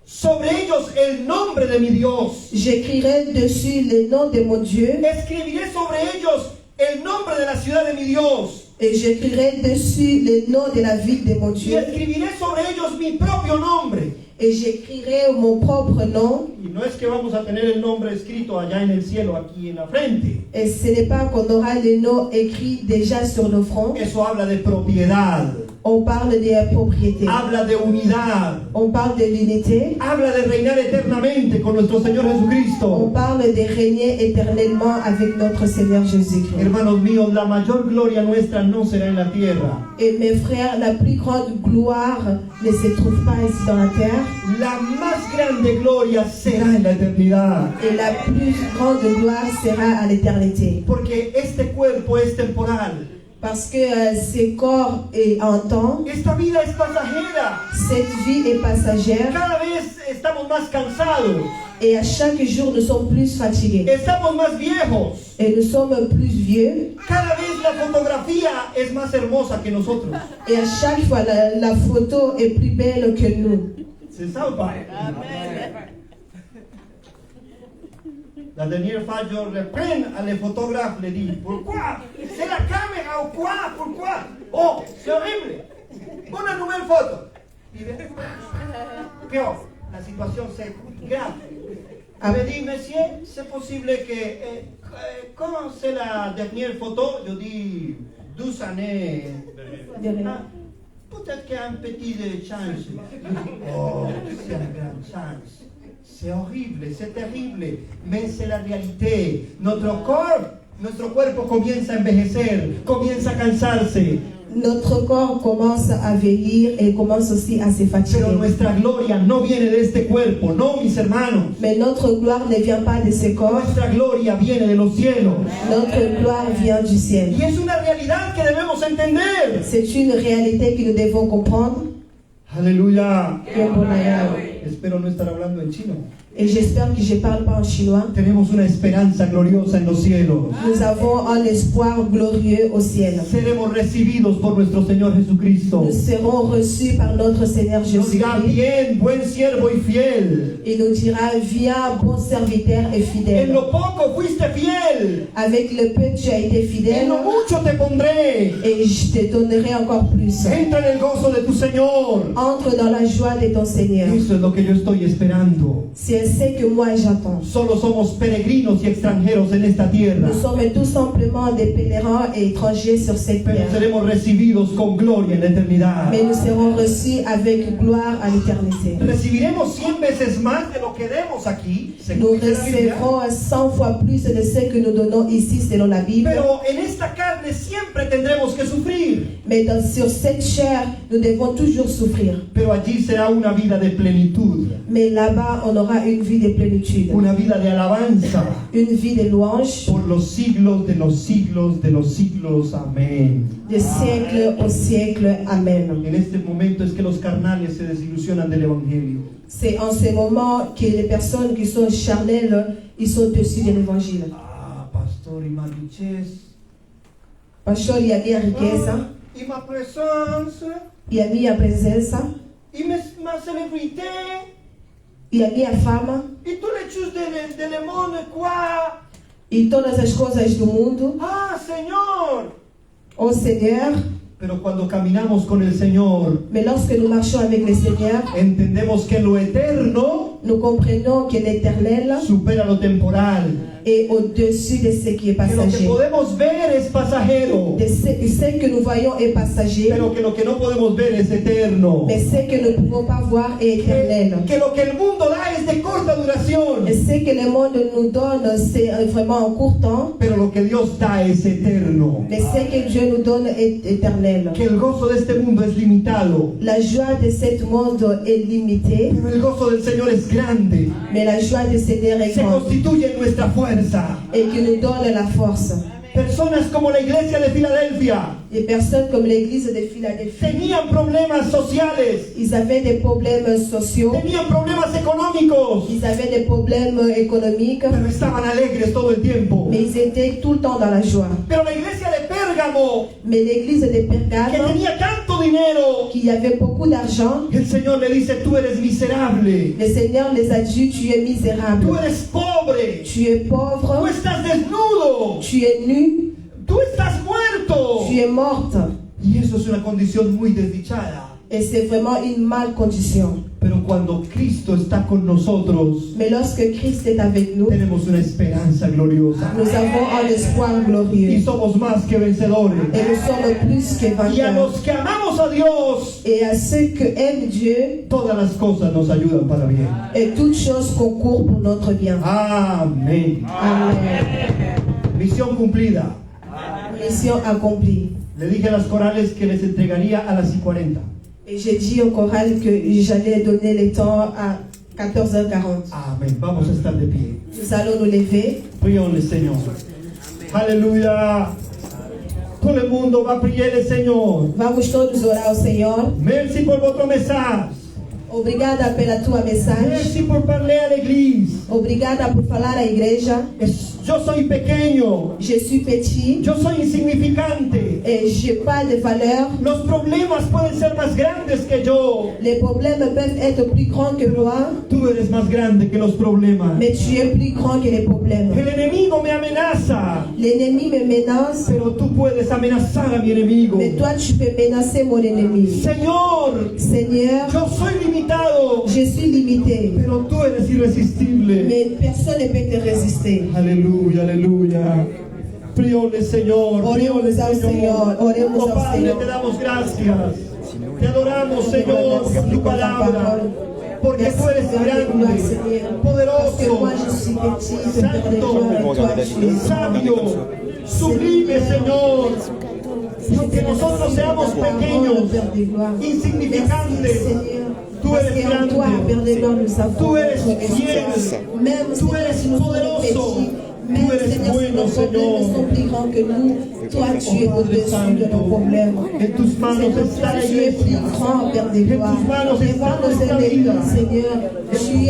sobre ellos el nombre de mi Dios. J'écrirai dessus le nom de mon Dieu. Escribiré sobre ellos el nombre de la ciudad de mi Dios. Et j'écrirai dessus le nom de la ville de mon Y Dieu. escribiré sobre ellos mi propio nombre. Et j'écrirai mon propre nom. Y no es que vamos a tener el nombre escrito allá en el cielo, aquí en la frente. Et ce n'est pas qu'on aura le nom écrit déjà sur nos fronts. Eso habla de propiedad. On parle de propriété. Habla de unidad. On parle de l'unité. Habla de reinar eternamente con nuestro Señor On Jesucristo. parle de régner éternellement avec notre Seigneur Jésus-Christ. Hermanos míos, la mayor gloria nuestra no será en la tierra. Et mes frères, la plus grande gloire ne se trouve pas ici dans la terre. La más grande gloria será en la eternidad. Et la plus grande gloire sera à l'éternité. Porque este cuerpo es temporal. Parce que ce corps est en temps. Esta vida es pasajera. Cette vie est passagère. Cada vez estamos más cansados. Et à chaque jour, nous sommes plus fatigués. Estamos más viejos. Et nous sommes plus vieux. Cada vez la fotografía es más hermosa que nosotros. Et à chaque fois, la photo est plus belle que nous. C'est ça ou pas? La dernière fois, je reprends à les photographes, je dis, pourquoi? C'est la caméra ou quoi? Pourquoi? Oh, c'est horrible. Une nouvelle photo. Peor, la situation c'est grave. Je me dis, monsieur, c'est possible que, comment c'est la dernière photo? Je dis, 12 années. Ah, peut-être qu'il y a un petit chance. Oh, c'est une grande chance. C'est horrible, c'est terrible, mais c'est la réalité. Nuestro cuerpo comienza a envejecer, comienza a cansarse. Notre corps commence à vieillir et commence aussi à se fatiguer. Pero nuestra gloria no viene de este cuerpo, no, mis hermanos. Mais notre gloire ne vient pas de ce corps. Nuestra gloria viene de los cielos. Notre gloire vient du ciel. Y es una realidad que debemos entender. C'est une réalité que nous devons comprendre. Aleluya. Espero no estar hablando en chino. Et j'espère que je ne parle pas en chinois. Tenemos una esperanza gloriosa en los cielos. Nous avons un espoir glorieux au ciel. Seremos recibidos por nuestro Señor Jesucristo. Nous serons reçus par notre Seigneur Nos dirá, Jésus-Christ. bien, buen siervo y fiel. Il nous dira, viens, bon serviteur et En fidèle. lo poco fuiste fiel. Avec le peu, tu as été En fidèle. lo mucho te pondré. Et je te donnerai encore plus. Entra en el gozo de tu Señor. Entre dans la joie de ton Seigneur. Eso es lo que yo estoy esperando. C'est ce que moi j'attends. Solo somos peregrinos y extranjeros en esta tierra. Nous sommes tout simplement des pèlerins et étrangers sur cette Pero terre. seremos recibidos con gloria en la eternidad. Mais nous serons reçus avec gloire à l'éternité. Recibiremos 100 veces más de lo que demos aquí, Nous según dice la Biblia. recevrons 100 fois plus de ce que nous donnons ici selon la Bible. Pero en esta carne siempre tendremos que sufrir. Mais sur cette chair, nous devons toujours souffrir. Pero allí será una vida de plenitud, Mais là-bas, on aura une vie de plénitude. una vida de alabanza Une vie de louange. por los siglos de los siglos de los siglos. Amén. De siècle au siècle. Amen. En este momento es que los carnales se desilusionan del Evangelio. C'est en ce moment que les personnes qui sont charnelles, ils sont dessus de l'évangile. Ah, pastor, y más riqueza. Pastor, il y a minha riqueza, Y más presencia. il y a minha presença, Y más celebrité. il y a minha fama Y tú le echas de limón, quoi? e todas as coisas do mundo. Ah, Señor. Oh Seigneur, Pero cuando caminamos con el Señor, mais lorsque nous marchons avec le Seigneur, entendemos que lo eterno nous comprenons que l'éternel supera lo temporal. est au-dessus de ce qui est Que lo que passager. podemos ver es pasajero, De ce que nous voyons est passager, pero que lo que no podemos ver es eterno. mais ce que nous ne pouvons pas voir est éternel. Que lo que el mundo da es de corta duración, Et ce que le monde nous donne, c'est vraiment en court temps, pero lo que Dios da es eterno. mais ce que Dieu nous donne est éternel. Que el gozo de este mundo es limitado, La joie de ce monde est limitée, pero el gozo del Señor es grande. mais la joie de Seigneur est Se grande constituye en nuestra fuerza. et qui nous donne la force. Personas como la iglesia de Filadelfia Des personnes comme l'église de Philadelphie, tenían problemas sociales, ils avaient des problèmes sociaux, tenían problemas económicos, ils avaient des problèmes économiques, pero estaban alegres todo el tiempo. mais ils étaient tout le temps dans la joie. Pero la iglesia de Pérgamo, Mais l'église de que Pergame, tenía tanto dinero, qui avait beaucoup d'argent, el Señor le dice, tú eres miserable, le Seigneur les a dit, tu es misérable, tú eres pobre, tu es tú pauvre, estás desnudo, tu es nu, tú estás muerto. tu es morte. Y eso es una condición muy desdichada. Et c'est vraiment une mal condition. Pero cuando Cristo está con nosotros, Mais lorsque Christ est avec nous, tenemos una esperanza gloriosa. nous avons un espoir Y glorieux. somos más que vencedores. Et nous sommes plus que Y a vainqueurs. los que amamos a Dios, Et à ceux qui aiment Dieu, todas las cosas nos ayudan para bien. et toutes choses concourent pour notre bien. Amén. Amen. Misión cumplida. Mission accomplie. Le dije a las corales que les entregaría a las 40. Et j'ai dit au choral que j'allais donner le temps à 14h40. Amén. Vamos a estar de pie. Nous allons nous lever. Prions le Señor. Aleluya. Todo el mundo va a prier el Señor. Vamos todos orar ao Senhor. Merci por votre message. Obrigada pela tua mensagem. Merci por parler à l'église. Obrigada por falar à igreja. Eu sou pequeno. Je suis petit. Eu sou insignificante. Et j'ai pas de valeur. Los problemas pueden ser más grandes que yo. Les problèmes peuvent être plus grands que moi. Tú eres más grande que los problemas. Mais tu es plus grand que les problèmes. El enemigo me amenaza. L'ennemi me menace. Pero tú puedes amenazar a mi enemigo. Mais toi tu peux menacer mon ennemi. Señor. Seigneur. Yo soy limitado. Je suis limité. Pero tú eres irresistible. Mais personne ne peut te résister. Aleluya, aleluya. Prions le Señor. Oremos al Señor. Oremos Oh al Padre, Señor. te damos gracias. Te adoramos, Señor, por tu palabra. Porque tú eres grande, poderoso, santo, sabio, sublime, Señor. Aunque nosotros seamos pequeños, insignificantes, tú eres grande, tú eres fiel, tú eres poderoso. Tú eres bueno, Señor. Toi, tu es au-dessus de nos problèmes. En tus manos está la Tu es plus iglesia. grand, Père des gloires. Devant nos ennemis, Seigneur, tu es plus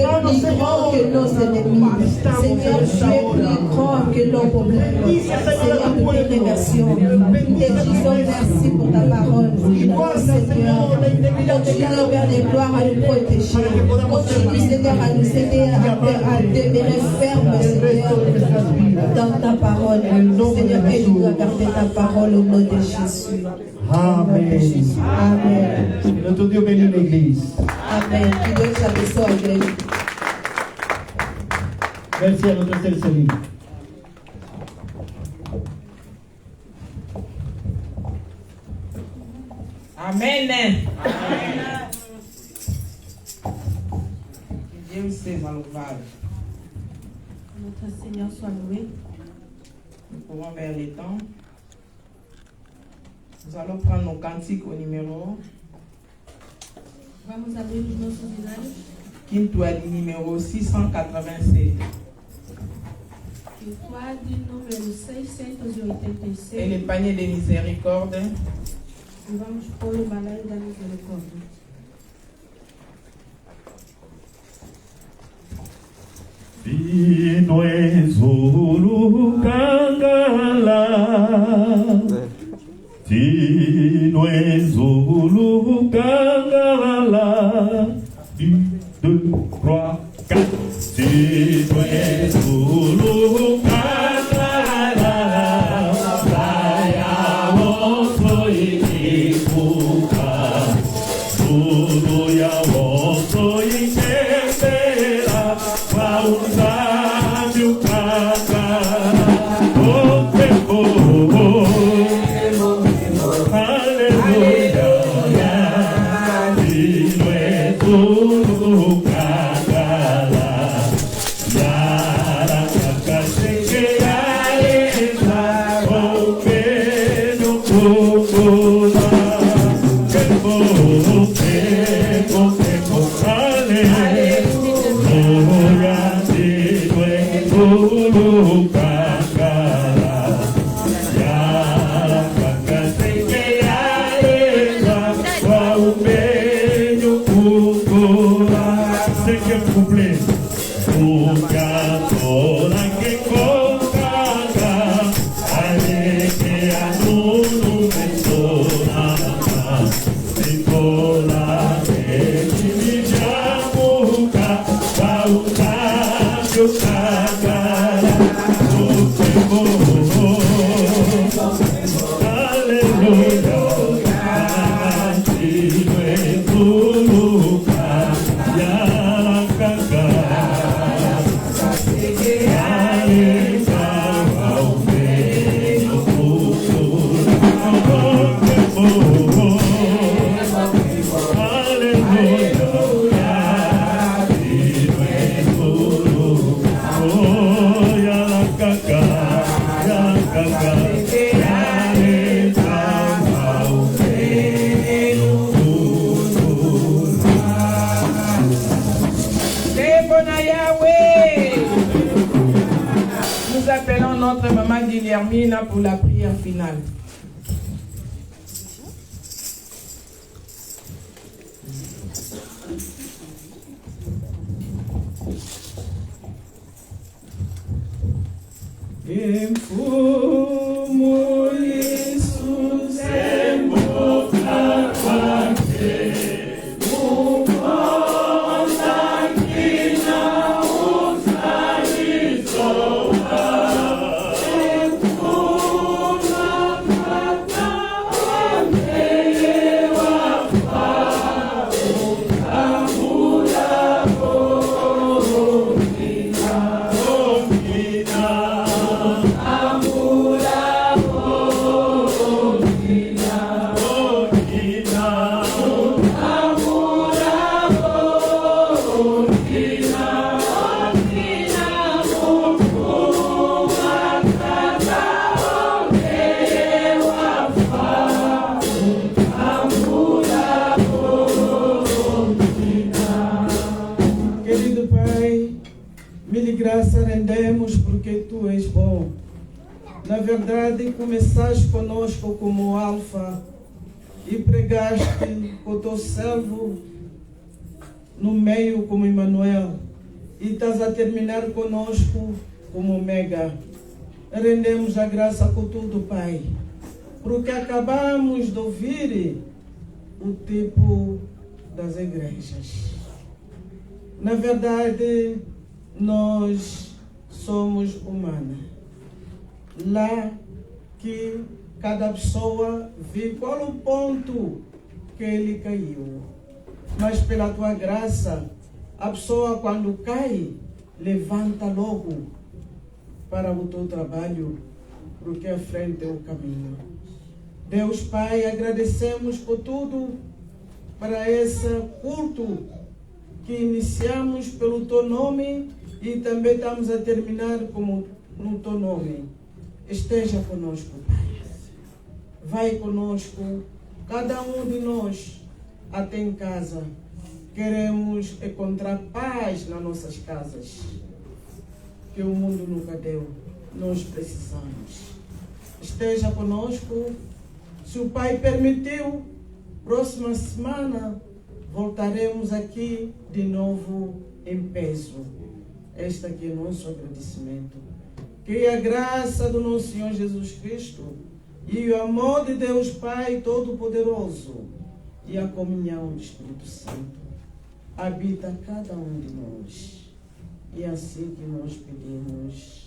grand que nos ennemis. Seigneur, tu es plus grand que nos problèmes. Seigneur, nous te remercions. Nous te disons merci pour ta parole. Seigneur, continue, Père des gloires, à nous protéger. Continue, Seigneur, à nous aider à demeurer ferme, Seigneur, dans ta parole. Seigneur, aide-nous à garder ta parole au nom de Jésus. Amen. Amen. Notre Dieu bénit l'église. Amen. Que Dieu t'abençoe à l'église. Merci à notre sœur Céline. Amen. Que Dieu seja louvado. Notre Seigneur soit loué. Nous courons vers les temps. Nous allons prendre nos cantiques au numéro. Vamos abrir os nossos hinários. Quintuade numéro 687. Quintuade número 686. Et le panier de miséricorde. E vamos pôr o balaio da misericórdia. Vino ezulu kangala, Vino ezulu kangala, 1, 2, 3, 4. Vino ezulu kangala, Saya woso ikipuka, Zulu ya woso ikembela, Pausado canta, o tempo, aleluia, Vino é tudo cagala, Yara cacaxeque aeta, o pelo cocula, tempo, aleluia. Nous appelons notre maman Guillermina pour la prière finale. Começaste conosco como Alfa e pregaste com o teu servo no meio como Emmanuel e estás a terminar conosco como Omega. Rendemos a graça por tudo, Pai, porque acabamos de ouvir o tipo das igrejas. Na verdade, nós somos humanos. Lá que cada pessoa vê qual o ponto que ele caiu. Mas pela tua graça, a pessoa quando cai, levanta logo para o teu trabalho, porque à frente é o caminho. Deus Pai, agradecemos por tudo para esse culto que iniciamos pelo teu nome e também estamos a terminar como no teu nome. Esteja conosco, Pai. Vai conosco, cada um de nós, até em casa. Queremos encontrar paz nas nossas casas, que o mundo nunca deu. Nós precisamos. Esteja conosco. Se o Pai permitiu, próxima semana voltaremos aqui de novo em peso. Este aqui é o nosso agradecimento. Que a graça do nosso Senhor Jesus Cristo e o amor de Deus Pai Todo-Poderoso e a comunhão do Espírito Santo habita cada um de nós. E é assim que nós pedimos.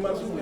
Maman,